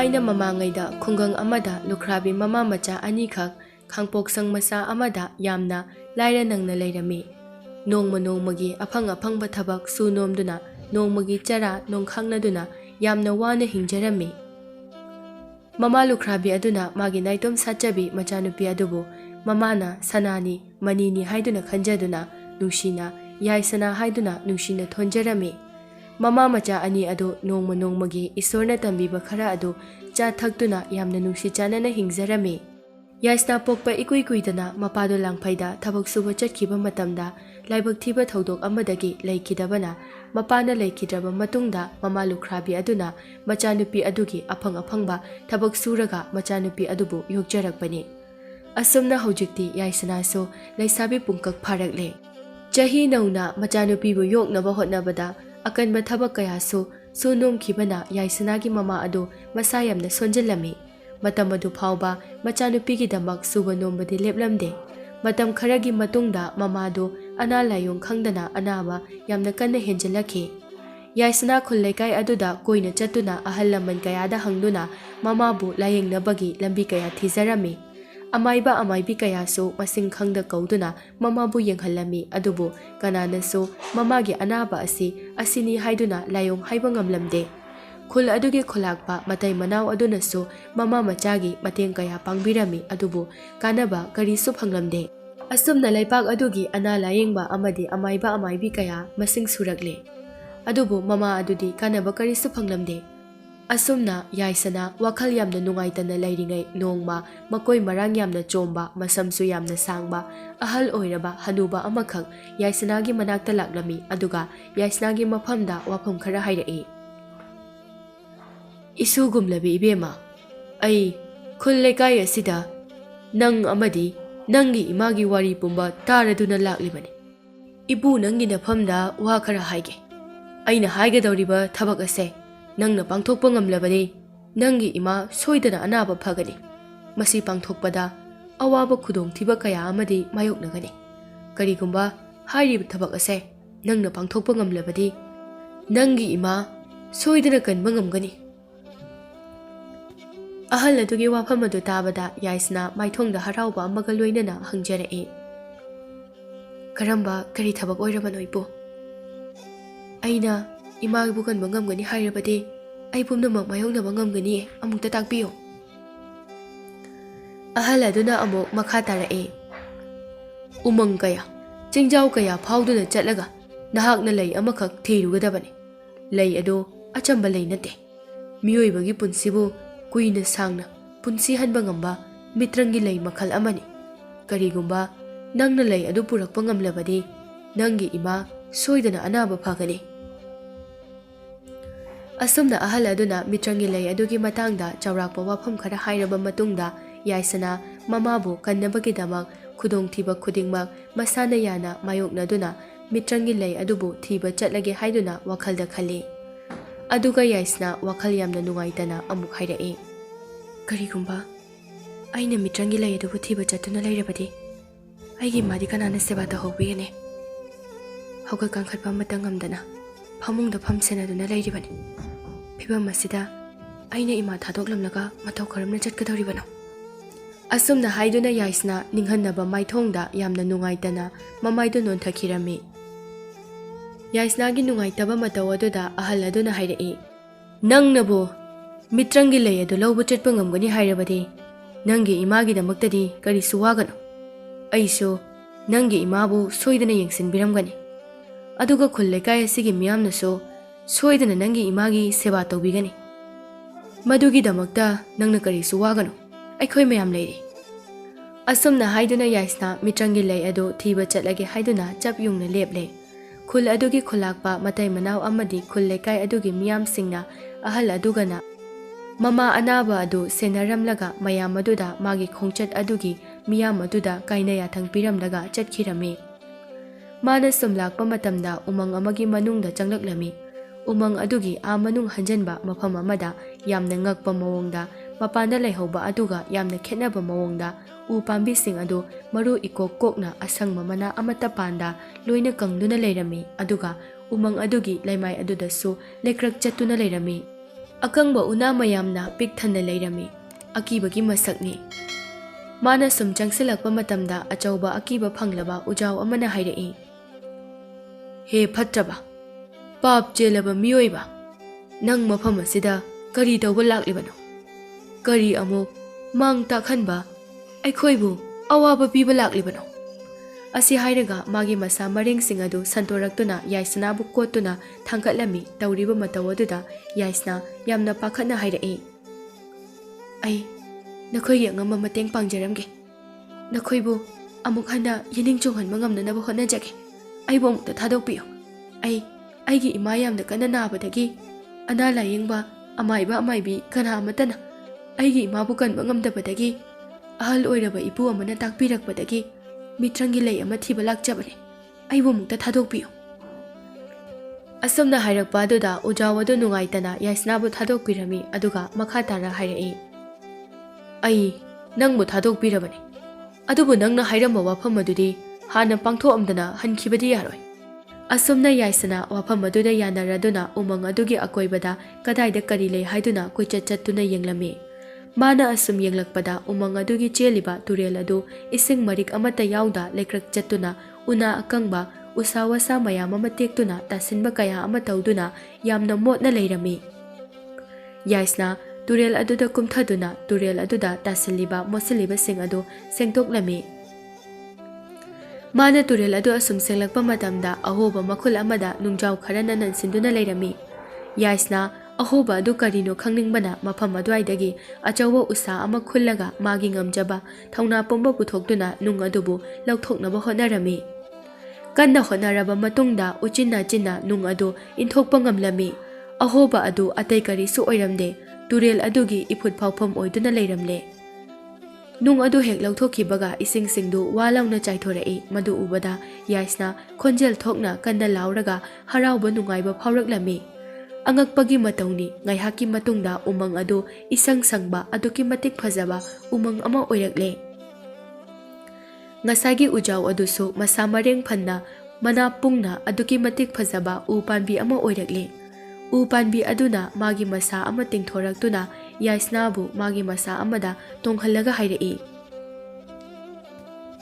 Thaina mamangayda khungang amada lukhrabi mama macha anikhak khangpoksang masa amada yamna laira nangna leirami. Nongma nongmagi aphang aphangba thabak sunomduna nongmagi chara nongkhangnaduna yamna wana hingjarami. Mama lukhrabi aduna magi naitom sachabi machanupi adubu mamana sanani manini haiduna khanjaduna nungsina yaisana haiduna nungsina thonjarami. Mama macha ani ado nongma nongmagi isorna tambiba khara ado cha thakduna yamna nungsi chanana hingjarami. Yaisna pokpa ikui kuidana mapado langphaida thabak suba chatkiba matamda laibak thiba thodok amadagi leikidabana mapana leikidraba matungda mama lukhrabi aduna machanupi adugi aphang aphangba thabak suraga machanupi adubu yokjarakpani. Asumna hojikti yaisana so leisabi pungkak pharakle. Chahi nauna machanupi bu yoknaba hotnabada akanba thabak kaya so sunom khibana yaisanagi mama ado masa yamna sonjalami. Matam adu phauba machanupi damak suba nombadi leplamde. Matam kharagi matungda mama ado ana layong khangdana anaba yamna kanna henjalakhi. Yaisana khullaikai aduda koina chatuna ahal laman kayada hangduna mama bu layengnabagi lambi kaya thijarami. Amaiba amaibi kaya so masing khangda kauduna mama bu yenghalami adubu kanana so mama gi anaba asini haiduna layong haiba ngamlamde. Khul adugi khulakpa matai manaw aduna so mama machagi mateng kaya pangbirami adubu kanaba karisu phanglamde. Asumna laipak adugi ana layengba amadi amaiba amaibi kaya masing surakle. Adubu mama adudi kanaba karisu phanglamde. Asumna yaisana wakhal yamna nungaitana lairingai nongma makoi marang yamna chomba masamsu yamna sangba ahal oiraba hanuba amakhak yaisanagi manakta laklami aduga yaisanagi mafamda wafam khara hairai. Isugumlabi ibema ai khul lekai asida nang amadi nangi imagi wari pumba taraduna laklibani. Ibu nangi nafamda wa khara haige. Aina haigadawriba thabak ase nangna pangthokpa ngamlabani nangi ima soidana anaba phagani. Masi pangthokpada awaba khudongthiba kaya amadi mayoknagani. Karigumba hairib thabak ase nangna pangthokpa ngamlabadi nangi ima soidana kanba ngamgani. Ahal adugi wafam adu tabada yaisna maithongda harauba amaga loinana hangjarai. Karamba kari thabak oirabano ibu? Aina imagibu kanba ngamgani hairabadi ai pumnamak mayoknaba ngamgani amukta takpiyo. Ahal aduna amuk makha tarai. Umang kaya chingjau kaya phauduna chatlaga nahakna lei amakhak thirugadabani. Lei ado achamba lei nate. Miyoibagi punsibu kuina sangna punsi hanba ngamba mitrangi lei makhal amani. Karigumba nangna lei adu purakpa ngamlabadi nangi ima soidana anaba phagani. Asumna ahal aduna mitrangi lei adugi matangda chawrakpa wafam khara hairaba matungda yaisana mamabu kannabagidamak khudongthiba khudingmak masana yana mayoknaduna mitrangi lei adubu thiba chatlage haiduna wakhalda khali. Aduga yaisna wakhal yamna nungaitana amuk hairai. Karigumba aina mitrangi lei adubu thiba chatuna leirabadi aigi madi kanana seba tahobigane. Hauga kangkhatpa matangamdana phamungda phamsenaduna leiribani. Phibam asida aina ima thadoklamlaga mathau karamna chatkadoribano. Asumna haiduna yaisna ninghanaba maithongda yamna nungaitana mamaidu nonthakirami. Yaisnagi nungaitaba mataw aduda ahal aduna hairai. Nangnabu mitrangi lei adu lawba chatpa ngamgani hairabadi nangi imagidamaktadi karisu wagano. Aisu nangi imabu soidana yengsinbiramgani. Aduga khul lekai asigi miyamnaso soidana nangi imagi seba tawbigani. Madugidamakta nangna karisu wagano aikhoi mayam leiri. Asumna haiduna yaisna mitrangi lei adu thiba chatlage haiduna chap yungna leple. Khul adugi khulakpa matai manaw amadi khul lekai adugi miyam singna ahal adugana mama anaba adu senaramlaga mayam aduda magi khongchat adugi miyam aduda kainaya thangpiramlaga chatkirami. Mana sumlakpa matamda umang amagi manungda changlaklami. Umang adugi manung hanjanba mafam amada yamna ngakpa mawongda mapanda leihauba aduga yamna khetnaba mawongda u pambising adu maru ikok kokna asangma mana amata panda loina kangduna leirami aduga umang adugi laimai adudasu lekrak chatuna leirami. ꯑꯀꯪꯕ ꯎꯅꯥ ꯃꯌꯥꯝꯅ ꯄꯤꯛ ꯊꯟꯅ ꯂꯩꯔꯝꯃꯤ, ꯑꯀꯤꯕꯒꯤ ꯃꯁꯛꯅꯤ꯫ ꯃꯥꯅ ꯁꯨꯝ ꯆꯪꯁꯤꯜꯂꯛꯄ ꯃꯇꯝꯗ ꯑꯆꯧꯕ ꯑꯀꯤꯕ ꯐꯪꯂꯕ ꯎꯖꯥꯎ ꯑꯃꯅ ꯍꯥꯏꯔꯛꯏ, "ꯍꯦ ꯐꯠꯇ꯭ꯔꯕ, ꯄꯥꯞ ꯆꯦꯜꯂꯕ ꯃꯤꯑꯣꯏꯕ, ꯅꯪ ꯃꯐꯝ ꯑꯁꯤꯗ ꯀꯔꯤ ꯇꯧꯕ ꯂꯥꯛꯂꯤꯕꯅꯣ? ꯀꯔꯤ ꯑꯃꯨꯛ ꯃꯥꯡ ꯇꯥꯛꯍꯟꯕ, ꯑꯩꯈꯣꯏꯕꯨ ꯑꯋꯥꯕ ꯄꯤꯕ ꯂꯥꯛꯂꯤꯕꯅꯣ?" ꯑꯁꯤ ꯍꯥꯏꯔꯒ ꯃꯥꯒꯤ ꯃꯁꯥ ꯃꯔꯦꯡꯁꯤꯡ ꯑꯗꯨ ꯁꯟꯇꯣꯔꯛꯇꯨꯅ ꯌꯥꯏꯁꯅꯥꯕꯨ ꯀꯣꯠꯇꯨꯅ ꯊꯥꯡꯒꯠꯂꯝꯃꯤ꯫ ꯇꯧꯔꯤꯕ ꯃꯇꯧ ꯑꯗꯨꯗ ꯌꯥꯏꯁꯅꯥ ꯌꯥꯝꯅ ꯄꯥꯈꯠꯅ ꯍꯥꯏꯔꯛꯏ, "ꯑꯩ ꯅꯈꯣꯏꯒꯤ ꯑꯉꯝꯕ ꯃꯇꯦꯡ ꯄꯥꯡꯖꯔꯝꯒꯦ꯫ ꯅꯈꯣꯏꯕꯨ ꯑꯃꯨꯛ ꯍꯟꯅ ꯌꯦꯅꯤꯡ ꯆꯣꯡꯍꯟꯕ ꯉꯝꯅꯅꯕ ꯍꯣꯠꯅꯖꯒꯦ꯫ ꯑꯩꯕꯨ ꯑꯃꯨꯛꯇ ꯊꯥꯗꯣꯛꯄꯤꯌꯨ꯫ ꯑꯩꯒꯤ ꯏꯃꯥ ꯌꯥꯝꯅ ꯀꯟꯅ ꯅꯥꯕꯗꯒꯤ ꯑꯅꯥ ꯂꯥꯌꯦꯡꯕ ꯑꯃꯥꯏꯕ ꯑꯃꯥꯏꯕꯤ ꯀꯅꯥ ꯑꯃꯠꯇꯅ ꯑꯩꯒꯤ ꯏꯃꯥꯕꯨ ꯀꯟꯕ ꯉꯝꯗꯕꯗꯒꯤ ꯑꯍꯜ ꯑꯣꯏꯔꯕ ꯏꯄꯨ ꯑꯃꯅ ꯇꯥꯛꯄꯤꯔꯛꯄꯗꯒꯤ ꯃꯤꯇ꯭ꯔꯪꯒꯤ ꯂꯩ ꯑꯃ ꯊꯤꯕ ꯂꯥꯛꯆꯕꯅꯤ꯫ ꯑꯩꯕꯨ ꯑꯃꯨꯛꯇ ꯊꯥꯗꯣꯛꯄꯤꯌꯨ." ꯑꯁꯨꯝꯅ ꯍꯥꯏꯔꯛꯄ ꯑꯗꯨꯗ ꯎꯖꯥꯎ ꯑꯗꯨ ꯅꯨꯡꯉꯥꯏꯇꯅ ꯌꯥꯏꯁꯅꯥꯕꯨ ꯊꯥꯗꯣꯛꯄꯤꯔꯝꯃꯤ꯫ ꯑꯗꯨꯒ ꯃꯈꯥ ꯇꯥꯅ ꯍꯥꯏꯔꯛꯏ, "ꯑꯩ ꯅꯪꯕꯨ ꯊꯥꯗꯣꯛꯄꯤꯔꯕꯅꯤ, ꯑꯗꯨꯕꯨ ꯅꯪꯅ ꯍꯥꯏꯔꯝꯕ ꯋꯥꯐꯝ ꯑꯗꯨꯗꯤ ꯍꯥꯟꯅ ꯄꯥꯡꯊꯣꯛꯑꯝꯗꯅ ꯍꯟꯈꯤꯕꯗꯤ ꯌꯥꯔꯣꯏ." ꯑꯁꯨꯝꯅ ꯌꯥꯏꯁꯅꯥ ꯋꯥꯐꯝ ꯑꯗꯨꯗ ꯌꯥꯅꯔꯗꯨꯅ ꯎꯃꯪ ꯑꯗꯨꯒꯤ ꯑꯀꯣꯏꯕꯗ ꯀꯗꯥꯏꯗ ꯀꯔꯤ ꯂꯩ ꯍꯥꯏꯗꯨꯅ ꯀꯣꯏꯆꯠ ꯆꯠꯇꯨꯅ ꯌꯦꯡꯂꯝꯃꯤ꯫ ꯃꯥꯅ ꯑꯁꯨꯝ ꯌꯦꯡꯂꯛꯄꯗ ꯎꯃꯪ ꯑꯗꯨꯒꯤ ꯆꯦꯜꯂꯤꯕ ꯇꯨꯔꯦꯜ ꯑꯗꯨ ꯏꯁꯤꯡ ꯃꯔꯤꯛ ꯑꯃꯠꯇ ꯌꯥꯎꯗ ꯂꯩꯀ꯭ꯔꯛ ꯆꯠꯇꯨꯅ ꯎꯅꯥ ꯑꯀꯪꯕ, ꯎꯁꯥ ꯋꯥꯁꯥ ꯃꯌꯥꯝ ꯑꯃ ꯇꯦꯛꯇꯨꯅ ꯇꯥꯁꯤꯟꯕ ꯀꯌꯥ ꯑꯃ ꯇꯧꯗꯨꯅ ꯌꯥꯝꯅ ꯃꯣꯠꯅ ꯂꯩꯔꯝꯃꯤ꯫ ꯌꯥꯏꯁꯅꯥ ꯇꯨꯔꯦꯜ ꯑꯗꯨꯗ ꯀꯨꯝꯊꯗꯨꯅ ꯇꯨꯔꯦꯜ ꯑꯗꯨꯗ ꯇꯥꯁꯤꯜꯂꯤꯕ ꯃꯣꯠꯁꯤꯜꯂꯤꯕꯁꯤꯡ ꯑꯗꯨ ꯁꯦꯡꯗꯣꯛꯂꯝꯃꯤ꯫ ꯃꯥꯅ ꯇꯨꯔꯦꯜ ꯑꯗꯨ ꯑꯁꯨꯝ ꯁꯦꯡꯂꯛꯄ ꯃꯇꯝꯗ ꯑꯍꯣꯕ ꯃꯈꯨꯜ ꯑꯃꯗ ꯅꯨꯡꯖꯥꯎ ꯈꯔꯅ ꯅꯟꯁꯤꯟꯗꯨꯅ ꯂꯩꯔꯝꯃꯤ꯫ ꯌꯥꯏꯁꯅꯥ ꯑꯍꯣꯕ ꯑꯗꯨ ꯀꯔꯤꯅꯣ ꯈꯪꯅꯤꯡꯕꯅ ꯃꯐꯝ ꯑꯗꯨꯋꯥꯏꯗꯒꯤ ꯑꯆꯧꯕ ꯎꯁꯥ ꯑꯃ ꯈꯨꯜꯂꯒ ꯃꯥꯒꯤ ꯉꯝꯖꯕ ꯊꯧꯅꯥ ꯄꯨꯝꯕ ꯄꯨꯊꯣꯛꯇꯨꯅ ꯅꯨꯡ ꯑꯗꯨꯕꯨ ꯂꯧꯊꯣꯛꯅꯕ ꯍꯣꯠꯅꯔꯝꯃꯤ꯫ ꯀꯟꯅ ꯍꯣꯠꯅꯔꯕ ꯃꯇꯨꯡꯗ ꯎꯆꯤꯟ ꯅꯥꯆꯤꯟꯅ ꯅꯨꯡ ꯑꯗꯨ ꯏꯟꯊꯣꯛꯄ ꯉꯝꯂꯝꯃꯤ꯫ ꯑꯍꯣꯕ ꯑꯗꯨ ꯑꯇꯩ ꯀꯔꯤꯁꯨ ꯑꯣꯏꯔꯝꯗꯦ, ꯇꯨꯔꯦꯜ ꯑꯗꯨꯒꯤ ꯏꯐꯨꯠ ꯐꯥꯎꯐꯝ ꯑꯣꯏꯗꯨꯅ ꯂꯩꯔꯝꯂꯦ꯫ ꯅꯨꯡ ꯑꯗꯨ ꯍꯦꯛ ꯂꯧꯊꯣꯛꯈꯤꯕꯒ ꯏꯁꯤꯡꯁꯤꯡꯗꯨ ꯋꯥ ꯂꯥꯎꯅ ꯆꯥꯏꯊꯣꯔꯛꯏ꯫ ꯃꯗꯨ ꯎꯕꯗ ꯌꯥꯏꯁꯅꯥ ꯈꯣꯟꯖꯦꯜ ꯊꯣꯛꯅ ꯀꯟꯅ ಲಾꯎꯔꯒ ꯍꯔꯥꯎꯕ ꯅꯨꯡꯉꯥꯏꯕ ꯐꯥꯎꯔꯛꯂꯝꯃꯤ꯫ ꯑꯉꯛꯄꯒꯤ ꯃꯇꯧꯅꯤ, ꯉꯥꯏꯍꯥꯛꯀꯤ ꯃꯇꯨꯡꯗ ꯎꯃꯪ ꯑꯗꯨ ꯏꯁꯪ ꯁꯪꯕ ꯑꯗꯨꯛꯀꯤ ꯃꯇꯤꯛ ꯐꯖꯕ ꯎꯃꯪ ꯑꯃ ꯑꯣꯏꯔꯛꯂꯦ꯫ ꯉꯁꯥꯏꯒꯤ ꯎꯖꯥꯎ ꯑꯗꯨꯁꯨ ꯃꯁꯥ ꯃꯔꯦꯡ ꯐꯟꯅ ꯃꯅꯥ ꯄꯨꯡꯅ ꯑꯗꯨꯛꯀꯤ ꯃꯇꯤꯛ ꯐꯖꯕ ꯎ ꯄꯥꯟꯕꯤ ꯑꯃ ꯑꯣꯏꯔꯛꯂꯦ꯫ ꯎ ꯄꯥꯟꯕꯤ ꯑꯗꯨꯅ ꯃꯥꯒꯤ ꯃꯁꯥ ꯑꯃ ꯇꯤꯡꯊꯣꯔꯛꯇꯨꯅ ꯌꯥꯏꯁꯅꯥꯕꯨ ꯃꯥꯒꯤ ꯃꯁꯥ ꯑꯃꯗ ꯇꯣꯡꯍꯜꯂꯒ ꯍꯥꯏꯔꯛꯏ,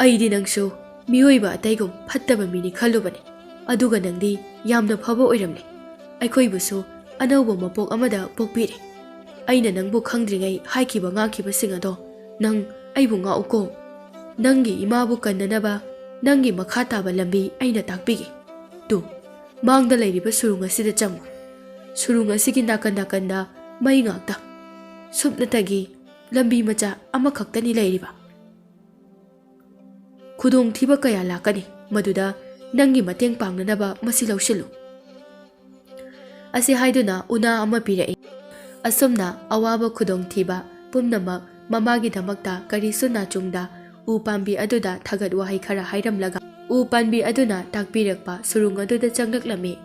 "ꯑꯩꯗꯤ ꯅꯪꯁꯨ ꯃꯤꯑꯣꯏꯕ ꯑꯇꯩꯒꯨꯝ ꯐꯠꯇꯕ ꯃꯤꯅꯤ ꯈꯜꯂꯨꯕꯅꯤ, ꯑꯗꯨꯒ ꯅꯪꯗꯤ ꯌꯥꯝꯅ ꯐꯕ ꯑꯣꯏꯔꯝꯂꯦ꯫ ꯑꯩꯈꯣꯏꯕꯨꯁꯨ ꯑꯅꯧꯕ ꯃꯄꯣꯛ ꯑꯃꯗ ꯄꯣꯛꯄꯤꯔꯦ꯫ ꯑꯩꯅ ꯅꯪꯕꯨ ꯈꯪꯗ꯭ꯔꯤꯉꯩ ꯍꯥꯏꯈꯤꯕ ꯉꯥꯡꯈꯤꯕꯁꯤꯡ ꯑꯗꯣ ꯅꯪ ꯑꯩꯕꯨ ꯉꯥꯛꯎꯀꯣ꯫ ꯅꯪꯒꯤ ꯏꯃꯥꯕꯨ ꯀꯟꯅꯅꯕ ꯅꯪꯒꯤ ꯃꯈꯥ ꯇꯥꯕ ꯂꯝꯕꯤ ꯑꯩꯅ ꯇꯥꯛꯄꯤꯒꯦ꯫ ꯇꯨ, ꯃꯥꯡꯗ ꯂꯩꯔꯤꯕ ꯁꯨꯔꯨꯡ ꯑꯁꯤꯗ ꯆꯪꯉꯨ꯫ ꯁꯨꯔꯨꯡ ꯑꯁꯤꯒꯤ ꯅꯥꯀꯟ ꯅꯥꯀꯟꯗ ꯃꯩ ꯉꯥꯛꯇ, ꯁꯨꯞꯅꯇꯒꯤ ꯂꯝꯕꯤ ꯃꯆꯥ ꯑꯃꯈꯛꯇꯅꯤ ꯂꯩꯔꯤꯕ꯫ ꯈꯨꯗꯣꯡꯊꯤꯕ ꯀꯌꯥ ꯂꯥꯛꯀꯅꯤ, ꯃꯗꯨꯗ ꯅꯪꯒꯤ ꯃꯇꯦꯡ ꯄꯥꯡꯅꯅꯕ ꯃꯁꯤ ꯂꯧꯁꯤꯜꯂꯨ." ꯑꯁꯤ ꯍꯥꯏꯗꯨꯅ ꯎꯅꯥ ꯑꯃ ꯄꯤꯔꯛꯏ꯫ ꯑꯁꯨꯝꯅ ꯑꯋꯥꯕ ꯈꯨꯗꯣꯡꯊꯤꯕ ꯄꯨꯝꯅꯃꯛ ꯃꯃꯥꯒꯤꯗꯃꯛꯇ ꯀꯔꯤꯁꯨ ꯅꯥꯆꯨꯡꯗ ꯎ ꯄꯥꯝꯕꯤ ꯑꯗꯨꯗ ꯊꯥꯒꯠ ꯋꯥꯍꯩ ꯈꯔ ꯍꯥꯏꯔꯝꯂꯒ ꯎ ꯄꯥꯝꯕꯤ ꯑꯗꯨꯅ ꯇꯥꯛꯄꯤꯔꯛꯄ ꯁꯨꯔꯨꯡ ꯑꯗꯨꯗ ꯆꯪꯂꯛꯂꯝꯃꯤ꯫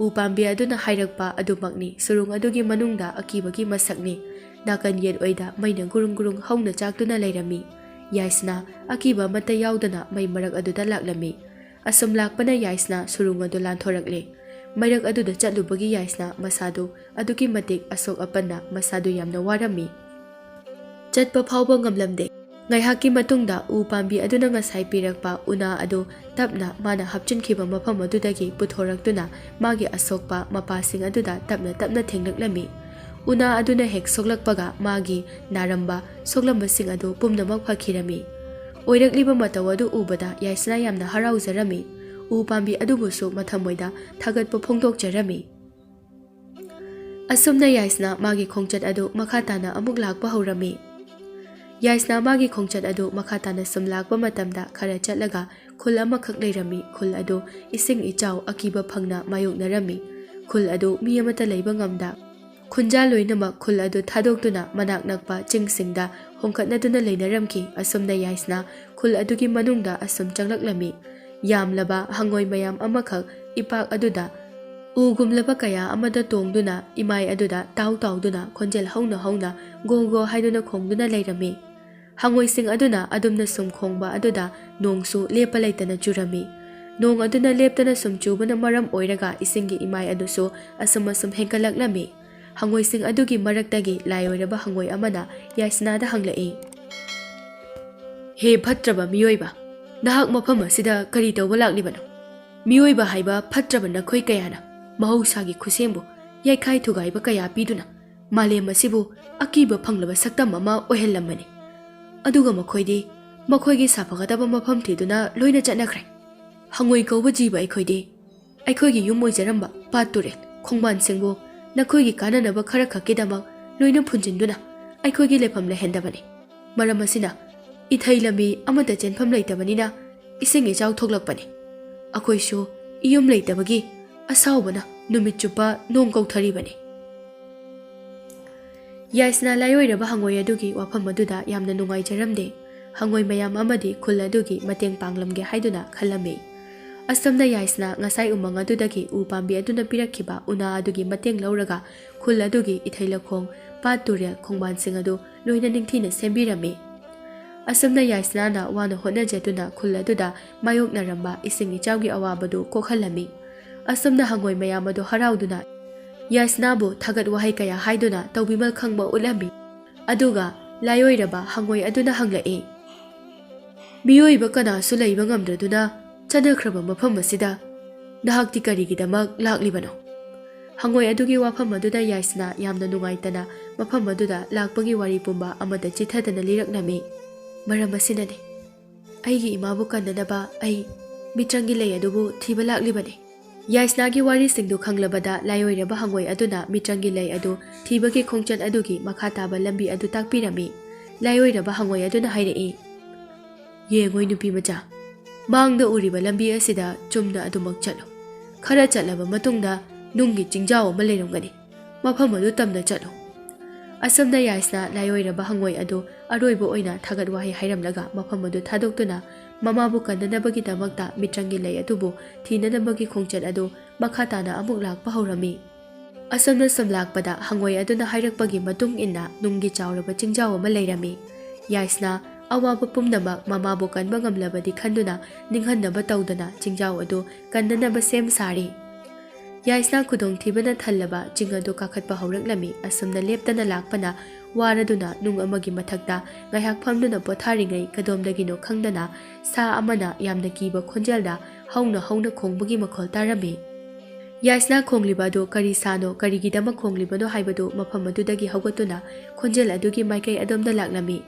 ꯎ ꯄꯥꯝꯕꯤ ꯑꯗꯨꯅ ꯍꯥꯏꯔꯛꯄ ꯑꯗꯨꯃꯛꯅꯤ, ꯁꯨꯔꯨꯡ ꯑꯗꯨꯒꯤ ꯃꯅꯨꯡꯗ ꯑꯀꯤꯕꯒꯤ ꯃꯁꯛꯅꯤ꯫ ꯅꯥꯀꯟ ꯌꯦꯠ ꯑꯣꯏꯗ ꯃꯩꯅ ꯒꯨꯔꯨꯡ ꯒꯨꯔꯨꯡ ꯍꯧꯅ ꯆꯥꯛꯇꯨꯅ ꯂꯩꯔꯝꯃꯤ꯫ ꯌꯥꯏꯁꯅꯥ ꯑꯀꯤꯕ ꯑꯃꯠꯇ ꯌꯥꯎꯗꯅ ꯃꯩ ꯃꯔꯛ ꯑꯗꯨꯗ ꯂꯥꯛꯂꯝꯃꯤ꯫ ꯑꯁꯨꯝ ꯂꯥꯛꯄꯅ ꯌꯥꯏꯁꯅꯥ ꯁꯨꯔꯨꯡ ꯑꯗꯨ ꯂꯥꯟꯊꯣꯔꯛꯂꯦ꯫ ꯃꯩꯔꯛ ꯑꯗꯨꯗ ꯆꯠꯂꯨꯕꯒꯤ ꯌꯥꯏꯁꯅꯥ ꯃꯁꯥꯗꯨ ꯑꯗꯨꯛꯀꯤ ꯃꯇꯤꯛ ꯑꯁꯣꯛ ꯑꯄꯟꯅ ꯃꯁꯥꯗꯨ ꯌꯥꯝꯅ ꯋꯥꯔꯝꯃꯤ꯫ ꯆꯠꯄ ꯐꯥꯎꯕ ꯉꯝꯂꯝꯗꯦ꯫ ꯉꯥꯏꯍꯥꯛꯀꯤ ꯃꯇꯨꯡꯗ ꯎ ꯄꯥꯝꯕꯤ ꯑꯗꯨꯅ ꯉꯁꯥꯏ ꯄꯤꯔꯛꯄ ꯎꯅꯥ ꯑꯗꯨ ꯇꯞꯅ ꯃꯥꯅ ꯍꯥꯞꯆꯤꯟꯈꯤꯕ ꯃꯐꯝ ꯑꯗꯨꯗꯒꯤ ꯄꯨꯊꯣꯔꯛꯇꯨꯅ ꯃꯥꯒꯤ ꯑꯁꯣꯛꯄ ꯃꯄꯥꯁꯤꯡ ꯑꯗꯨꯗ ꯇꯞꯅ ꯇꯞꯅ ꯊꯦꯡꯂꯛꯂꯝꯃꯤ꯫ ꯎꯅꯥ ꯑꯗꯨꯅ ꯍꯦꯛ ꯁꯣꯛꯂꯛꯄꯒ ꯃꯥꯒꯤ ꯅꯥꯔꯝꯕ ꯁꯣꯛꯂꯝꯕꯁꯤꯡ ꯑꯗꯨ ꯄꯨꯝꯅꯃꯛ ꯐꯈꯤꯔꯝꯃꯤ꯫ ꯑꯣꯏꯔꯛꯂꯤꯕ ꯃꯇꯧ ꯑꯗꯨ ꯎꯕꯗ ꯌꯥꯏꯁꯅꯥ ꯌꯥꯝꯅ ꯍꯔꯥꯎꯖꯔꯝꯃꯤ꯫ ꯎ ꯄꯥꯝꯕꯤ ꯑꯗꯨꯕꯨꯁꯨ ꯃꯊꯃꯣꯏꯗ ꯊꯥꯒꯠꯄ ꯐꯣꯡꯗꯣꯛꯆꯔꯝꯃꯤ꯫ ꯑꯁꯨꯝꯅ ꯌꯥꯏꯁꯅꯥ ꯃꯥꯒꯤ ꯈꯣꯡꯆꯠ ꯑꯗꯨ ꯃꯈꯥ ꯇꯥꯅ ꯑꯃꯨꯛ ꯂꯥꯛꯄ ꯍꯧꯔꯝꯃꯤ꯫ ꯌꯥꯏꯁꯅꯥ ꯃꯥꯒꯤ ꯈꯣꯡꯆꯠ ꯑꯗꯨ ꯃꯈꯥ ꯇꯥꯅ ꯁꯨꯝ ꯂꯥꯛꯄ ꯃꯇꯝꯗ ꯈꯔ ꯆꯠꯂꯒ ꯈꯨꯜ ꯑꯃꯈꯛ ꯂꯩꯔꯝꯃꯤ꯫ ꯈꯨꯜ ꯑꯗꯨ ꯏꯁꯤꯡ ꯏꯆꯥꯎ ꯑꯀꯤꯕ ꯐꯪꯅ ꯃꯥꯌꯣꯛꯅꯔꯝꯃꯤ꯫ ꯈꯨꯜ ꯑꯗꯨ ꯃꯤ ꯑꯃꯠꯇ ꯂꯩꯕ ꯉꯝꯗ ꯈꯨꯟꯖꯥ ꯂꯣꯏꯅꯃꯛ ꯈꯨꯜ ꯑꯗꯨ ꯊꯥꯗꯣꯛꯇꯨꯅ ꯃꯅꯥꯛ ꯅꯛꯄ ꯆꯤꯡꯁꯤꯡꯗ ꯍꯣꯡꯀꯠꯅꯗꯨꯅ ꯂꯩꯅꯔꯝꯈꯤ꯫ ꯑꯁꯨꯝꯅ ꯌꯥꯏꯁꯅꯥ ꯈꯨꯜ ꯑꯗꯨꯒꯤ ꯃꯅꯨꯡꯗ ꯑꯁꯨꯝ ꯆꯪꯂꯛꯂꯝꯃꯤ꯫ ꯌꯥꯝꯂꯕ ꯍꯪꯉꯣꯏ ꯃꯌꯥꯝ ꯑꯃꯈꯛ ꯏꯄꯥꯛ ꯑꯗꯨꯗ ꯎꯒꯨꯝꯂꯕ ꯀꯌꯥ ꯑꯃꯗ ꯇꯣꯡꯗꯨꯅ ꯏꯃꯥꯏ ꯑꯗꯨꯗ ꯇꯥꯎ ꯇꯥꯎꯗꯨꯅ ꯈꯣꯟꯖꯦꯜ ꯍꯧꯅ ꯍꯧꯅ ꯒꯣ ꯒꯣ ꯍꯥꯏꯗꯨꯅ ꯈꯣꯡꯗꯨꯅ ꯂꯩꯔꯝꯃꯤ꯫ ꯍꯪꯉꯣꯏꯁꯤꯡ ꯑꯗꯨꯅ ꯑꯗꯨꯝꯅ ꯁꯨꯝ ꯈꯣꯡꯕ ꯑꯗꯨꯗ ꯅꯣꯡꯁꯨ ꯂꯦꯞꯄ ꯂꯩꯇꯅ ꯆꯨꯔꯝꯃꯤ꯫ ꯅꯣꯡ ꯑꯗꯨꯅ ꯂꯦꯞꯇꯅ ꯁꯨꯝ ꯆꯨꯕꯅ ꯃꯔꯝ ꯑꯣꯏꯔꯒ ꯏꯁꯤꯡꯒꯤ ꯏꯃꯥꯏ ꯑꯗꯨꯁꯨ ꯑꯁꯨꯝ ꯍꯦꯟꯒꯠꯂꯛꯂꯝꯃꯤ꯫ ꯍꯪꯉꯣꯏꯁꯤꯡ ꯑꯗꯨꯒꯤ ꯃꯔꯛꯇꯒꯤ ꯂꯥꯏꯑꯣꯏꯔꯕ ꯍꯪꯉꯣꯏ ꯑꯃꯅ ꯌꯥꯏꯁꯅꯥꯗ ꯍꯪꯂꯛꯏ꯫ ꯍꯦ ꯐꯠꯇ꯭ꯔꯕ ꯃꯤꯑꯣꯏꯕ, ꯅꯍꯥꯛ ꯃꯐꯝ ꯑꯁꯤꯗ ꯀꯔꯤ ꯇꯧꯕ ꯂꯥꯛꯂꯤꯕꯅꯣ? ꯃꯤꯑꯣꯏꯕ ꯍꯥꯏꯕ ꯐꯠꯇ꯭ꯔꯕ ꯅꯈꯣꯏ ꯀꯌꯥꯅ ꯃꯍꯧꯁꯥꯒꯤ ꯈꯨꯠꯁꯦꯝꯕꯨ ꯌꯩꯈꯥꯏ ꯊꯨꯒꯥꯏꯕ ꯀꯌꯥ ꯄꯤꯗꯨꯅ ꯃꯥꯂꯦꯝ ꯑꯁꯤꯕꯨ ꯑꯀꯤꯕ ꯐꯪꯂꯕ ꯁꯛꯇꯝ ꯑꯃ ꯑꯣꯏꯍꯜꯂꯝꯕꯅꯤ꯫ ꯑꯗꯨꯒ ꯃꯈꯣꯏꯗꯤ ꯃꯈꯣꯏꯒꯤ ꯁꯥꯐꯒꯗꯕ ꯃꯐꯝ ꯊꯤꯗꯨꯅ ꯂꯣꯏꯅ ꯆꯠꯅꯈ꯭ꯔꯦ꯫ ꯍꯪꯉꯣꯏ ꯀꯧꯕ ꯖꯤꯕ ꯑꯩꯈꯣꯏꯗꯤ ꯑꯩꯈꯣꯏꯒꯤ ꯌꯨꯝ ꯑꯣꯏꯖꯔꯝꯕ ꯄꯥꯠ ꯇꯨꯔꯦꯜ ꯈꯣꯡꯕꯥꯟꯁꯤꯡꯕꯨ ꯅꯈꯣꯏꯒꯤ ꯀꯥꯟꯅꯅꯕ ꯈꯔ ꯈꯛꯀꯤꯗꯃꯛ ꯂꯣꯏꯅ ꯐꯨꯟꯖꯤꯟꯗꯨꯅ ꯑꯩꯈꯣꯏꯒꯤ ꯂꯩꯐꯝ ꯂꯩꯍꯟꯗꯕꯅꯤ꯫ ꯃꯔꯝ ꯑꯁꯤꯅ ꯏꯊꯩ ꯂꯝꯕꯤ ꯑꯃꯠꯇ ꯆꯦꯟꯐꯝ ꯂꯩꯇꯕꯅꯤꯅ ꯏꯁꯤꯡ ꯏꯆꯥꯎ ꯊꯣꯛꯂꯛꯄꯅꯤ꯫ ꯑꯩꯈꯣꯏꯁꯨ ꯏꯌꯨꯝ ꯂꯩꯇꯕꯒꯤ ꯑꯁꯥꯎꯕꯅ ꯅꯨꯃꯤꯠ ꯆꯨꯞꯄ ꯅꯣꯡ ꯀꯧꯊꯔꯤꯕꯅꯤ꯫ ꯌꯥꯏꯁꯅꯥ ꯂꯥꯏꯑꯣꯏꯔꯕ ꯍꯪꯉꯣꯏ ꯑꯗꯨꯒꯤ ꯋꯥꯐꯝ ꯑꯗꯨꯗ ꯌꯥꯝꯅ ꯅꯨꯡꯉꯥꯏꯖꯔꯝꯗꯦ꯫ ꯍꯪꯉꯣꯏ ꯃꯌꯥꯝ ꯑꯃꯗꯤ ꯈꯨꯜ ꯑꯗꯨꯒꯤ ꯃꯇꯦꯡ ꯄꯥꯡꯂꯝꯒꯦ ꯍꯥꯏꯗꯨꯅ ꯈꯜꯂꯝꯃꯤ꯫ ꯑꯁꯣꯝꯗ ꯌꯥꯏꯁꯅꯥ ꯉꯁꯥꯏ ꯎꯃꯪ ꯑꯗꯨꯗꯒꯤ ꯎ ꯄꯥꯝꯕꯤ ꯑꯗꯨꯅ ꯄꯤꯔꯛꯈꯤꯕ ꯎꯅꯥ ꯑꯗꯨꯒꯤ ꯃꯇꯦꯡ ꯂꯧꯔꯒ ꯈꯨꯜ ꯑꯗꯨꯒꯤ ꯏꯊꯩ ꯂꯧꯈꯣꯡ, ꯄꯥꯠ ꯇꯨꯔꯦꯜ ꯈꯣꯡꯕꯥꯟꯁꯤꯡ ꯑꯗꯨ ꯂꯣꯏꯅ ꯅꯤꯡꯊꯤꯅ ꯁꯦꯝꯕꯤꯔꯝꯃꯤ꯫ ꯑꯁꯣꯝꯗ ꯌꯥꯏꯁꯅꯥꯅ ꯋꯥꯅ ꯍꯣꯠꯅꯖꯗꯨꯅ ꯈꯨꯜ ꯑꯗꯨꯗ ꯃꯥꯌꯣꯛꯅꯔꯝꯕ ꯏꯁꯤꯡ ꯏꯆꯥꯎꯒꯤ ꯑꯋꯥꯕꯗꯨ ꯀꯣꯛꯍꯜꯂꯝꯃꯤ꯫ ꯑꯁꯣꯝꯗ ꯍꯪꯉꯣꯏ ꯃꯌꯥꯝ ꯑꯗꯨ ꯍꯔꯥꯎꯗꯨꯅ ꯌꯥꯏꯁꯅꯥꯕꯨ ꯊꯥꯒꯠ ꯋꯥꯍꯩ ꯀꯌꯥ ꯍꯥꯏꯗꯨꯅ ꯇꯧꯕꯤꯃꯜ ꯈꯪꯕ ꯎꯠꯂꯝꯃꯤ꯫ ꯑꯗꯨꯒ ꯂꯥꯏꯑꯣꯏꯔꯕ ꯍꯪꯉꯣꯏ ꯑꯗꯨꯅ ꯍꯪꯂꯛꯏ, ꯃꯤꯑꯣꯏꯕ ꯀꯅꯥꯁꯨ ꯂꯩꯕ ꯉꯝꯗ꯭ꯔꯗꯨꯅ ꯆꯠꯅꯈ꯭ꯔꯕ ꯃꯐꯝ ꯑꯁꯤꯗ ꯅꯍꯥꯛꯇꯤ ꯀꯔꯤꯒꯤꯗꯃꯛ ꯂꯥꯛꯂꯤꯕꯅꯣ? ꯍꯪꯉꯣꯏ ꯑꯗꯨꯒꯤ ꯋꯥꯐꯝ ꯑꯗꯨꯗ ꯌꯥꯏꯁꯅꯥ ꯌꯥꯝꯅ ꯅꯨꯡꯉꯥꯏꯇꯅ ꯃꯐꯝ ꯑꯗꯨꯗ ꯂꯥꯛꯄꯒꯤ ꯋꯥꯔꯤ ꯄꯨꯝꯕ ꯑꯃꯗ ꯆꯤꯊꯗꯅ ꯂꯤꯔꯛꯂꯝꯃꯤ꯫ ꯃꯔꯝ ꯑꯁꯤꯅꯅꯤ ꯑꯩꯒꯤ ꯏꯃꯥꯕꯨ ꯀꯟꯅꯅꯕ ꯑꯩ ꯃꯤꯇ꯭ꯔꯪꯒꯤ ꯂꯩ ꯑꯗꯨꯕꯨ ꯊꯤꯕ ꯂꯥꯛꯂꯤꯕꯅꯤ꯫ ꯌꯥꯏꯁꯅꯥꯒꯤ ꯋꯥꯔꯤꯁꯤꯡꯗꯨ ꯈꯪꯂꯕꯗ ꯂꯥꯏꯑꯣꯏꯔꯕ ꯍꯪꯉꯣꯏ ꯑꯗꯨꯅ ꯃꯤꯇ꯭ꯔꯪꯒꯤ ꯂꯩ ꯑꯗꯨ ꯊꯤꯕꯒꯤ ꯈꯣꯡꯆꯠ ꯑꯗꯨꯒꯤ ꯃꯈꯥ ꯇꯥꯕ ꯂꯝꯕꯤ ꯑꯗꯨ ꯇꯥꯛꯄꯤꯔꯝꯃꯤ꯫ ꯂꯥꯏꯑꯣꯏꯔꯕ ꯍꯪꯉꯣꯏ ꯑꯗꯨꯅ ꯍꯥꯏꯔꯛꯏ, ꯌꯦꯡꯉꯣꯏ ꯅꯨꯄꯤ ꯃꯆꯥ, ꯃꯥꯡꯗ ꯎꯔꯤꯕ ꯂꯝꯕꯤ ꯑꯁꯤꯗ ꯆꯨꯝꯅ ꯑꯗꯨꯃꯛ ꯆꯠꯂꯨ꯫ ꯈꯔ ꯆꯠꯂꯕ ꯃꯇꯨꯡꯗ ꯅꯨꯡꯒꯤ ꯆꯤꯡꯖꯥꯎ ꯑꯃ ꯂꯩꯔꯝꯒꯅꯤ, ꯃꯐꯝ ꯑꯗꯨ ꯇꯝꯅ ꯆꯠꯂꯨ꯫ ꯑꯁꯣꯝꯗ ꯌꯥꯏꯁꯅꯥ ꯂꯥꯏꯑꯣꯏꯔꯕ ꯍꯪꯉꯣꯏ ꯑꯗꯨ ꯑꯔꯣꯏꯕ ꯑꯣꯏꯅ ꯊꯥꯒꯠ ꯋꯥꯍꯩ ꯍꯥꯏꯔꯝꯂꯒ ꯃꯐꯝ ꯑꯗꯨ ꯊꯥꯗꯣꯛꯇꯨꯅ ꯃꯃꯥꯕꯨ ꯀꯟꯅꯅꯕꯒꯤꯗꯃꯛꯇ ꯃꯤꯇ꯭ꯔꯪꯒꯤ ꯂꯩ ꯑꯗꯨꯕꯨ ꯊꯤꯅꯅꯕꯒꯤ ꯈꯣꯡꯆꯠ ꯑꯗꯨ ꯃꯈꯥ ꯇꯥꯅ ꯑꯃꯨꯛ ꯂꯥꯛꯄ ꯍꯧꯔꯝꯃꯤ꯫ ꯑꯁꯣꯝꯗ ꯁꯨꯝ ꯂꯥꯛꯄꯗ ꯍꯪꯉꯣꯏ ꯑꯗꯨꯅ ꯍꯥꯏꯔꯛꯄꯒꯤ ꯃꯇꯨꯡ ꯏꯟꯅ ꯅꯨꯡꯒꯤ ꯆꯥꯎꯔꯕ ꯆꯤꯡꯖꯥꯎ ꯑꯃ ꯂꯩꯔꯝꯃꯤ꯫ ꯌꯥꯏꯁꯅꯥ ꯑꯋꯥꯕ ꯄꯨꯝꯅꯃꯛ ꯃꯃꯥꯕꯨ ꯀꯟꯕ ꯉꯝꯂꯕꯗꯤ ꯈꯟꯗꯨꯅ ꯅꯤꯡꯍꯟꯅꯕ ꯇꯧꯗꯅ ꯆꯤꯡꯖꯥꯎ ꯑꯗꯨ ꯀꯟꯅꯅꯕ ꯁꯦꯝ ꯁꯥꯔꯤ꯫ ꯌꯥꯏꯁꯅꯥ ꯈꯨꯗꯣꯡꯊꯤꯕꯅ ꯊꯜꯂꯕ ꯆꯤꯡ ꯑꯗꯨ ꯀꯥꯈꯠꯄ ꯍꯧꯔꯛꯂꯝꯃꯤ꯫ ꯑꯁꯨꯝꯅ ꯂꯦꯞꯇꯅ ꯂꯥꯛꯄꯅ ꯋꯥꯔꯗꯨꯅ ꯅꯨꯡ ꯑꯃꯒꯤ ꯃꯊꯛꯇ ꯉꯥꯏꯍꯥꯛ ꯐꯝꯗꯨꯅ ꯄꯣꯊꯥꯔꯤꯉꯩ ꯀꯗꯣꯝꯗꯒꯤꯅꯣ ꯈꯪꯗꯅ ꯁꯥ ꯑꯃꯅ ꯌꯥꯝꯅ ꯀꯤꯕ ꯈꯣꯟꯖꯦꯜꯗ ꯍꯧꯅ ꯍꯧꯅ ꯈꯣꯡꯕꯒꯤ ꯃꯈꯣꯜ ꯇꯥꯔꯝꯃꯤ꯫ ꯌꯥꯏꯁꯅꯥ ꯈꯣꯡꯂꯤꯕ ꯑꯗꯨ ꯀꯔꯤ ꯁꯥꯅꯣ, ꯀꯔꯤꯒꯤꯗꯃꯛ ꯈꯣꯡꯂꯤꯕꯅꯣ ꯍꯥꯏꯕꯗු ꯃꯐꯝ ꯑꯗꯨꯗꯒꯤ ꯍꯧꯒꯠꯇꯨꯅ ꯈꯣꯟꯖꯦꯜ ꯑꯗꯨꯒꯤ ꯃꯥꯏꯀꯩ ꯑꯗꯣꯝꯗ ꯂꯥꯛꯂꯝꯃꯤ꯫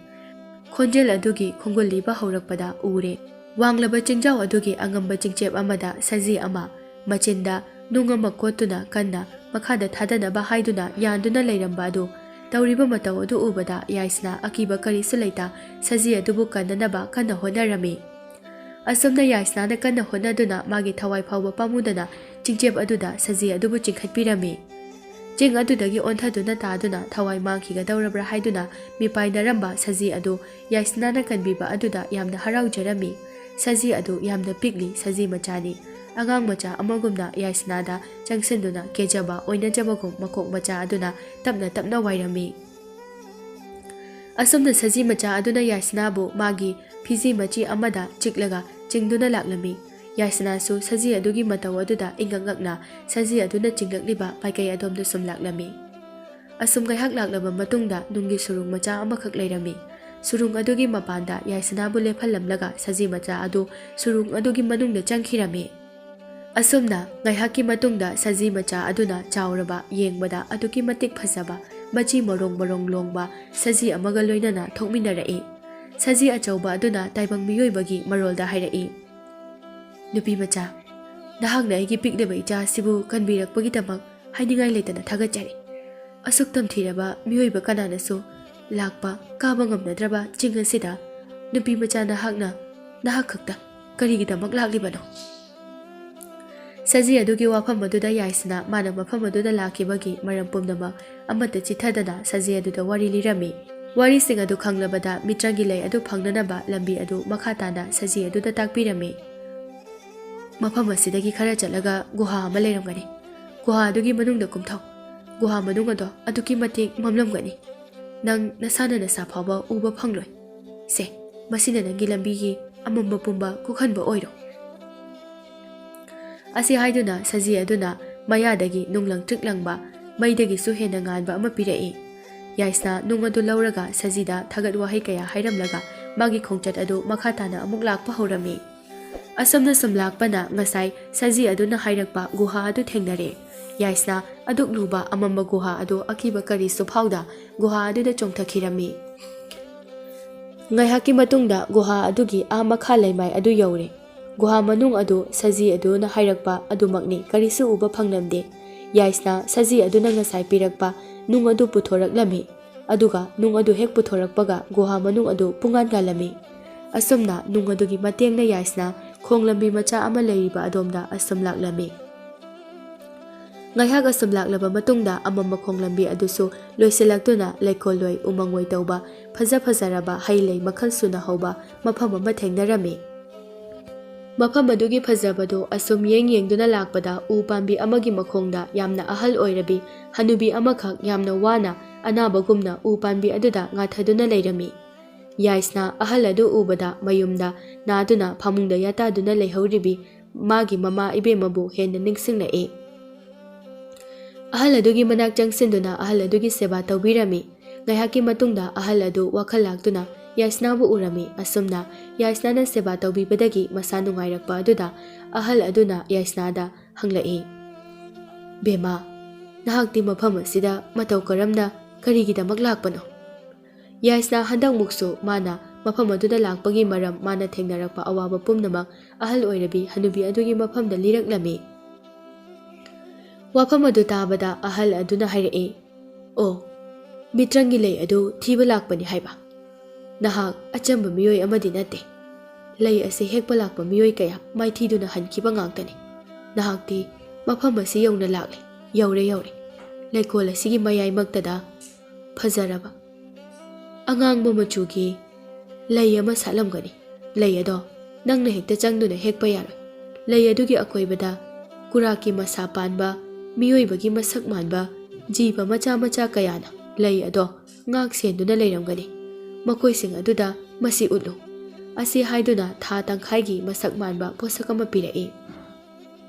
ꯈꯣꯟꯖꯦꯜ ꯑꯗꯨꯒꯤ ꯈꯣꯡꯒꯨꯜꯂꯤꯕ ꯍꯧꯔꯛꯄꯗ ꯎꯔꯦ ꯋꯥꯡꯂꯕ ꯆꯤꯡꯖꯥꯎ ꯑꯗꯨꯒꯤ ꯑꯉꯝꯕ ꯆꯤꯡꯆꯦꯞ ꯑꯃꯗ ꯁꯖꯤ ꯑꯃ ꯃꯆꯤꯟꯗ ꯅꯨꯡ ꯑꯃ ꯀꯣꯠꯇꯨꯅ ꯀꯟꯅ ꯃꯈꯥꯗ ꯊꯥꯗꯅꯕ ꯍꯥꯏꯗꯨꯅ ꯌꯥꯟꯗꯨꯅ ꯂꯩꯔꯝꯕ ꯑꯗꯨ ꯇꯧꯔꯤꯕ ꯃꯇꯧ ꯑꯗꯨ ꯎꯕꯗ ꯌꯥꯏꯁꯅꯥ ꯑꯀꯤꯕ ꯀꯔꯤꯁꯨ ꯂꯩꯇ ꯁꯖꯤ ꯑꯗꯨꯕꯨ ꯀꯟꯅꯅꯕ ꯀꯟꯅ ꯍꯣꯠꯅꯔꯝꯃꯤ꯫ ꯑꯁꯣꯝꯗ ꯌꯥꯏꯁꯅꯥꯅ ꯀꯟꯅ ꯍꯣꯠꯅꯗꯨꯅ ꯃꯥꯒꯤ ꯊꯋꯥꯏ ꯐꯥꯎꯕ ꯄꯥꯝꯃꯨꯗꯅ ꯆꯤꯡꯆꯦꯞ ꯑꯗꯨꯗ ꯁꯖꯤ ꯑꯗꯨꯕు ꯆꯤꯡꯈꯠꯄꯤꯔꯝꯃꯤ꯫ ꯆꯤꯡ ꯑꯗꯨꯗꯒꯤ ꯑꯣꯟꯊꯗꯨꯅ ꯇꯥꯗꯨꯅ ꯊꯋꯥꯏ ꯃꯥꯡꯈꯤꯒꯗꯧꯔꯕ꯭ꯔꯥ ꯍꯥꯏꯗꯨꯅ ꯃꯤꯄꯥꯏꯅꯔꯝꯕ ꯁꯖꯤ ꯑꯗꯨ ꯌꯥꯏꯁꯅꯥꯅ ꯀꯟꯕꯤꯕ ꯑꯗꯨꯗ ꯌꯥꯝꯅ ꯍꯔꯥꯎꯖꯔꯝꯃꯤ꯫ ꯁꯖꯤ ꯑꯗꯨ ꯌꯥꯝꯅ ꯄꯤꯛꯂꯤ, ꯁꯖꯤ ꯃꯆꯥꯅꯤ꯫ ꯑꯉꯥꯡ ꯃꯆꯥ ꯑꯃꯒꯨꯝꯅ ꯌꯥꯏꯁꯅꯥꯗ ꯆꯪꯁꯤꯟꯗꯨꯅ ꯀꯦꯖꯕ ꯑꯣꯏꯅꯖꯕꯒꯨꯝ ꯃꯀꯣꯛ ꯃꯆꯥ ꯑꯗꯨꯅ ꯇꯞꯅ ꯇꯞꯅ ꯋꯥꯏꯔꯝꯃꯤ꯫ ꯑꯁꯣꯝꯗ ꯁꯖꯤ ꯃꯆꯥ ꯑꯗꯨꯅ ꯌꯥꯏꯁꯅꯥꯕꯨ ꯃꯥꯒꯤ ꯐꯤꯖꯤ ꯃꯆꯤ ꯑꯃꯗ ꯆꯤꯛꯂꯒ ꯆꯤꯡꯗꯨꯅ ꯂꯥꯛꯂꯝꯃꯤ꯫ ꯌꯥꯏꯁꯅꯥꯁꯨ ꯁꯖꯤ ꯑꯗꯨꯒꯤ ꯃꯇꯧ ꯑꯗꯨꯗ ꯏꯉꯛ ꯉꯛꯅ ꯁꯖꯤ ꯑꯗꯨꯅ ꯆꯤꯡꯂꯛꯂꯤꯕ ꯃꯥꯏꯀꯩ ꯑꯗꯣꯝꯗ ꯁꯨꯝ ꯂꯥꯛꯂꯝꯃꯤ꯫ ꯑꯁꯨꯝ ꯉꯥꯏꯍꯥꯛ ꯂꯥꯛꯂꯕ ꯃꯇꯨꯡꯗ ꯅꯨꯡꯒꯤ ꯁꯨꯔꯨꯡ ꯃꯆꯥ ꯑꯃꯈꯛ ꯂꯩꯔꯝꯃꯤ꯫ ꯁꯨꯔꯨꯡ ꯑꯗꯨꯒꯤ ꯃꯄꯥꯟꯗ ꯌꯥꯏꯁꯅꯥꯕꯨ ꯂꯦꯞꯍꯜꯂꯝꯂꯒ ꯁꯖꯤ ꯃꯆꯥ ꯑꯗꯨ ꯁꯨꯔꯨꯡ ꯑꯗꯨꯒꯤ ꯃꯅꯨꯡꯗ ꯆꯪꯈꯤꯔꯝꯃꯤ꯫ ꯑꯁꯨꯝꯅ ꯉꯥꯏꯍꯥꯛꯀꯤ ꯃꯇꯨꯡꯗ ꯁꯖꯤ ꯃꯆꯥ ꯑꯗꯨꯅ ꯆꯥꯎꯔꯕ, ꯌꯦꯡꯕꯗ ꯑꯗꯨꯛꯀꯤ ꯃꯇꯤꯛ ꯐꯖꯕ, ꯃꯆꯤ ꯃꯔꯣꯡ ꯃꯔꯣꯡ ꯂꯣꯡꯕ ꯁꯖꯤ ꯑꯃꯒ ꯂꯣꯏꯅꯅ ꯊꯣꯛꯃꯤꯟꯅꯔꯛꯏ꯫ ꯁꯖꯤ ꯑꯆꯧꯕ ꯑꯗꯨꯅ ꯇꯥꯏꯕꯪ ꯃꯤꯑꯣꯏꯕꯒꯤ ꯃꯔꯣꯜꯗ ꯍꯥꯏꯔꯛꯏ, ꯅꯨꯄꯤ ꯃꯆꯥ, ꯅꯍꯥꯛꯅ ꯑꯩꯒꯤ ꯄꯤꯛꯂꯤꯕ ꯏꯆꯥ ꯑꯁꯤꯕꯨ ꯀꯟꯕꯤꯔꯛꯄꯒꯤꯗꯃꯛ ꯍꯥꯏꯅꯤꯡꯉꯥꯏ ꯂꯩꯇꯅ ꯊꯥꯒꯠꯆꯔꯤ꯫ ꯑꯁꯨꯛ ꯇꯝꯊꯤꯔꯕ ꯃꯤꯑꯣꯏꯕ ꯀꯅꯥꯅꯁꯨ ꯂꯥꯛꯄ ꯀꯥꯕ ꯉꯝꯅꯗ꯭ꯔꯕ ꯆꯤꯡ ꯑꯁꯤꯗ ꯅꯨꯄꯤ ꯃꯆꯥ ꯅꯍꯥꯛ ꯈꯛꯇ ꯀꯔꯤꯒꯤꯗꯃꯛ ꯂꯥꯛꯂꯤꯕꯅꯣ? ꯁꯖꯤ ꯑꯗꯨꯒꯤ ꯋꯥꯐꯝ ꯑꯗꯨꯗ ꯌꯥꯏꯁꯅꯥ ꯃꯥꯅ ꯃꯐꯝ ꯑꯗꯨꯗ ꯂꯥꯛꯈꯤꯕꯒꯤ ꯃꯔꯝ ꯄꯨꯝꯅꯃꯛ ꯑꯃꯠꯇ ꯆꯤꯊꯗꯅ ꯁꯖꯤ ꯑꯗꯨꯗ ꯋꯥꯔꯤ ꯂꯤꯔꯝꯃꯤ꯫ ꯋꯥꯔꯤꯁꯤꯡ ꯑꯗꯨ ꯈꯪꯂꯕꯗ ꯃꯤꯇ꯭ꯔꯪꯒꯤ ꯂꯩ ꯑꯗꯨ ꯐꯪꯅꯅꯕ ꯂꯝꯕꯤ ꯑꯗꯨ ꯃꯈꯥ ꯇꯥꯅ ꯁꯖꯤ ꯑꯗꯨꯗ ꯇꯥꯛꯄꯤꯔꯝꯃꯤ꯫ ꯃꯐꯝ ꯑꯁꯤꯗꯒꯤ ꯈꯔ ꯆꯠꯂꯒ ꯒꯨꯍꯥ ꯑꯃ ꯂꯩꯔꯝꯒꯅꯤ꯫ ꯒꯨꯍꯥ ꯑꯗꯨꯒꯤ ꯃꯅꯨꯡꯗ ꯀꯨꯝꯊꯧ꯫ ꯒꯨꯍꯥ ꯃꯅꯨꯡ ꯑꯗꯣ ꯑꯗꯨꯛꯀꯤ ꯃꯇꯤꯛ ꯃꯝꯂꯝꯒꯅꯤ, ꯅꯪ ꯅꯁꯥꯅ ꯅꯁꯥ ꯐꯥꯎꯕ ꯎꯕ ꯐꯪꯂꯣꯏ꯫ ꯁꯦ, ꯃꯁꯤꯅ ꯅꯪꯒꯤ ꯂꯝꯕꯤꯒꯤ ꯑꯃꯝꯕ ꯄꯨꯝꯕ ꯀꯣꯛꯍꯟꯕ ꯑꯣꯏꯔꯣ꯫ ꯑꯁꯤ ꯍꯥꯏꯗꯨꯅ ꯁꯖꯤ ꯑꯗꯨꯅ ꯃꯌꯥꯗꯒꯤ ꯅꯨꯡ ꯂꯪꯇ꯭ꯔꯤꯛ ꯂꯪꯕ ꯃꯩꯗꯒꯤꯁꯨ ꯍꯦꯟꯅ ꯉꯥꯟꯕ ꯑꯃ ꯄꯤꯔꯛꯏ꯫ ꯌꯥꯏꯁꯅ ꯅꯨꯡ ꯑꯗꯨ ꯂꯧꯔꯒ ꯁꯖꯤꯗ ꯊꯥꯒꯠ ꯋꯥꯍꯩ ꯀꯌꯥ ꯍꯥꯏꯔꯝꯂꯒ ꯃꯥꯒꯤ ꯈꯣꯡꯆꯠ ꯑꯗꯨ ꯃꯈꯥ ꯇꯥꯅ ꯑꯃꯨꯛ ꯂꯥꯛꯄ ꯍꯧꯔꯝꯃꯤ꯫ ꯑꯁꯨꯝꯅ ꯁꯨꯝ ꯂꯥꯛꯄꯅ ꯉꯁꯥꯏ ꯁꯖꯤ ꯑꯗꯨꯅ ꯍꯥꯏꯔꯛꯄ ꯒꯨꯍꯥ ꯑꯗꯨ ꯊꯦꯡꯅꯔꯦ꯫ ꯌꯥꯏꯁꯅ ꯑꯗꯨꯛ ꯂꯨꯕ ꯑꯃꯝꯕ ꯒꯨꯍꯥ ꯑꯗꯨ ꯑꯀꯤꯕ ꯀꯔꯤꯁꯨ ꯐꯥꯎꯗ ꯒꯨꯍꯥ ꯑꯗꯨꯗ ꯆꯣꯡꯊꯈꯤꯔꯝꯃꯤ꯫ ꯉꯥꯏꯍꯥꯛꯀꯤ ꯃꯇꯨꯡꯗ ꯒꯨꯍꯥ ꯑꯗꯨꯒꯤ ꯃꯈꯥ ꯂꯩꯃꯥꯏ ꯑꯗꯨ ꯌꯧꯔꯦ꯫ ꯒꯨꯍꯥ ꯃꯅꯨꯡ ꯑꯗꯨ ꯁꯖꯤ ꯑꯗꯨꯅ ꯍꯥꯏꯔꯛꯄ ꯑꯗꯨꯃꯛꯅꯤ, ꯀꯔꯤꯁꯨ ꯎꯕ ꯐꯪꯂꯝꯗꯦ꯫ ꯌꯥꯏꯁꯅ ꯁꯖꯤ ꯑꯗꯨꯅ ꯉꯁꯥꯏ ꯄꯤꯔꯛꯄ ꯅꯨꯡ ꯑꯗꯨ ꯄꯨꯊꯣꯔꯛꯂꯝꯃꯤ, ꯑꯗꯨꯒ ꯅꯨꯡ ꯑꯗꯨ ꯍꯦꯛ ꯄꯨꯊꯣꯔꯛꯄꯒ ꯒꯨꯍꯥ ꯃꯅꯨꯡ ꯑꯗꯨ ꯄꯨꯡꯉꯥꯟ-ꯉꯥꯟꯂꯝꯃꯤ꯫ ꯑꯁꯨꯝꯅ ꯅꯨꯡ ꯑꯗꯨꯒꯤ ꯃꯇꯦꯡꯅ ꯌꯥꯏꯁꯅ ꯈꯣꯡꯂꯝꯕꯤ ꯃꯆꯥ ꯑꯃ ꯂꯩꯔꯤꯕ ꯑꯗꯣꯝꯗ ꯑꯁꯨꯝ ꯂꯥꯛꯂꯝꯃꯤ꯫ ꯉꯥꯏꯍꯥꯛ ꯑꯁꯨꯝ ꯂꯥꯛꯂꯕ ꯃꯇꯨꯡꯗ ꯑꯃꯝꯕ ꯈꯣꯡꯂꯝꯕꯤ ꯑꯗꯨꯁꯨ ꯂꯣꯏꯁꯤꯜꯂꯛꯇꯨꯅ ꯂꯩꯀꯣꯜꯂꯣꯏ ꯎꯃꯪꯑꯣꯏ ꯇꯧꯕ ꯐꯖ-ꯐꯖꯔꯕ ꯍꯩ-ꯂꯩ ꯃꯈꯜ ꯁꯨꯅ ꯍꯧꯕ ꯃꯐꯝ ꯑꯃ ꯊꯦꯡꯅꯔꯝꯃꯤ꯫ ꯃꯐꯝ ꯑꯗꯨꯒꯤ ꯐꯖꯕꯗꯨ ꯑꯁꯨꯝ ꯌꯦꯡꯗꯨꯅ ꯂꯥꯛꯄꯗ ꯎ ꯄꯥꯝꯕꯤ ꯑꯃꯒꯤ ꯃꯈꯣꯡꯗ ꯌꯥꯝꯅ ꯑꯍꯜ ꯑꯣꯏꯔꯕꯤ ꯍꯅꯨꯕꯤ ꯑꯃꯈꯛ ꯌꯥꯝꯅ ꯋꯥꯅ ꯑꯅꯥꯕꯒꯨꯝꯅ ꯎ ꯄꯥꯝꯕꯤ ꯑꯗꯨꯗ ꯉꯥꯊꯗꯨꯅ ꯂꯩꯔꯝꯃꯤ꯫ ꯌꯥꯏꯁꯅ ꯑꯍꯜ ꯑꯗꯨ ꯎꯕꯗ ꯃꯌꯨꯝꯗ ꯅꯥꯗꯨꯅ ꯐꯃꯨꯡꯗ ꯌꯥꯇꯥꯗꯨꯅ ꯂꯩꯍꯧꯔꯤꯕꯤ ꯃꯥꯒꯤ ꯃꯃꯥ ꯏꯕꯦꯝꯃꯕꯨ ꯍꯦꯟꯅ ꯅꯤꯡꯁꯤꯡꯂꯛꯏ꯫ ꯑꯍꯜ ꯑꯗꯨꯒꯤ ꯃꯅꯥꯛ ꯆꯪꯁꯤꯟꯗꯨꯅ ꯑꯍꯜ ꯑꯗꯨꯒꯤ ꯁꯦꯕꯥ ꯇꯧꯕꯤꯔꯝꯃꯤ꯫ ꯉꯥꯏꯍꯥꯛꯀꯤ ꯃꯇꯨꯡꯗ ꯑꯍꯜ ꯑꯗꯨ ꯋꯥꯈꯜ ꯂꯥꯛꯇꯨꯅ ꯌꯥꯏꯁꯅꯥꯕꯨ ꯎꯔꯝꯃꯤ꯫ ꯑꯁꯨꯝꯅ ꯌꯥꯏꯁꯅꯥꯅ ꯁꯦꯕꯥ ꯇꯧꯕꯤꯕꯗꯒꯤ ꯃꯁꯥ ꯅꯨꯡꯉꯥꯏꯔꯛꯄ ꯑꯗꯨꯗ ꯑꯍꯜ ꯑꯗꯨꯅ ꯌꯥꯏꯁꯅꯥꯗ ꯍꯪꯂꯛꯏ, "ꯕꯦꯝꯃ, ꯅꯍꯥꯛꯇꯤ ꯃꯐꯝ ꯑꯁꯤꯗ ꯃꯇꯧ ꯀꯔꯝꯅ ꯀꯔꯤꯒꯤꯗꯃꯛ ꯂꯥꯛꯄꯅꯣ?" ꯌꯥꯏꯁꯅꯥ ꯍꯟꯗꯛꯃꯨꯛꯁꯨ ꯃꯥꯅ ꯃꯐꯝ ꯑꯗꯨꯗ ꯂꯥꯛꯄꯒꯤ ꯃꯔꯝ, ꯃꯥꯅ ꯊꯦꯡꯅꯔꯛꯄ ꯑꯋꯥꯕ ꯄꯨꯝꯅꯃꯛ ꯑꯍꯜ ꯑꯣꯏꯔꯕꯤ ꯍꯅꯨꯕꯤ ꯑꯗꯨꯒꯤ ꯃꯐꯝꯗ ꯂꯤꯔꯛꯂꯝꯃꯤ꯫ ꯋꯥꯐꯝ ꯑꯗꯨ ꯇꯥꯕꯗ ꯑꯍꯜ ꯑꯗꯨꯅ ꯍꯥꯏꯔꯛꯏ, "ꯑꯣ, ꯃꯤꯇ꯭ꯔꯪꯒꯤ ꯂꯩ ꯑꯗꯨ ꯊꯤꯕ ꯂꯥꯛꯄꯅꯤ ꯍꯥꯏꯕ? ꯅꯍꯥꯛ ꯑꯆꯝꯕ ꯃꯤꯑꯣꯏ ꯑꯃꯗꯤ ꯅꯠꯇꯦ꯫ ꯂꯩ ꯑꯁꯤ ꯍꯦꯛꯄ ꯂꯥꯛꯄ ꯃꯤꯑꯣꯏ ꯀꯌꯥ ꯃꯥꯏꯊꯤꯗꯨꯅ ꯍꯟꯈꯤꯕ ꯉꯥꯛꯇꯅꯤ꯫ ꯅꯍꯥꯛꯇꯤ ꯃꯐꯝ ꯑꯁꯤ ꯌꯧꯅ ꯂꯥꯛꯂꯦ꯫ ꯌꯧꯔꯦ꯫ ꯂꯩꯀꯣꯜ ꯑꯁꯤꯒꯤ ꯃꯌꯥꯏꯃꯛꯇꯗ ꯐꯖꯔꯕ ꯑꯉꯥꯡꯕ ꯃꯆꯨꯒꯤ ꯂꯩ ꯑꯃ ꯁꯥꯠꯂꯝꯒꯅꯤ꯫ ꯂꯩ ꯑꯗꯣ ꯅꯪꯅ ꯍꯦꯛꯇ ꯆꯪꯗꯨꯅ ꯍꯦꯛꯄ ꯌꯥꯔꯣꯏ꯫ ꯂꯩ ꯑꯗꯨꯒꯤ ꯑꯀꯣꯏꯕꯗ ꯀꯨꯔꯥꯛꯀꯤ ꯃꯁꯥ ꯄꯥꯟꯕ, ꯃꯤꯑꯣꯏꯕꯒꯤ ꯃꯁꯛ ꯃꯥꯟꯕ ꯖꯤꯕ ꯃꯆꯥ ꯀꯌꯥꯅ ꯂꯩ ꯑꯗꯣ ꯉꯥꯛ ꯁꯦꯟꯗꯨꯅ ꯂꯩꯔꯝꯒꯅꯤ꯫ ꯃꯈꯣꯏꯁꯤꯡ ꯑꯗꯨꯗ ꯃꯁꯤ ꯎꯠꯂꯨ." ꯑꯁꯤ ꯍꯥꯏꯗꯨꯅ ꯊꯥ ꯇꯪꯈꯥꯏꯒꯤ ꯃꯁꯛ ꯃꯥꯟꯕ ꯄꯣꯠꯁꯛ ꯑꯃ ꯄꯤꯔꯛꯏ꯫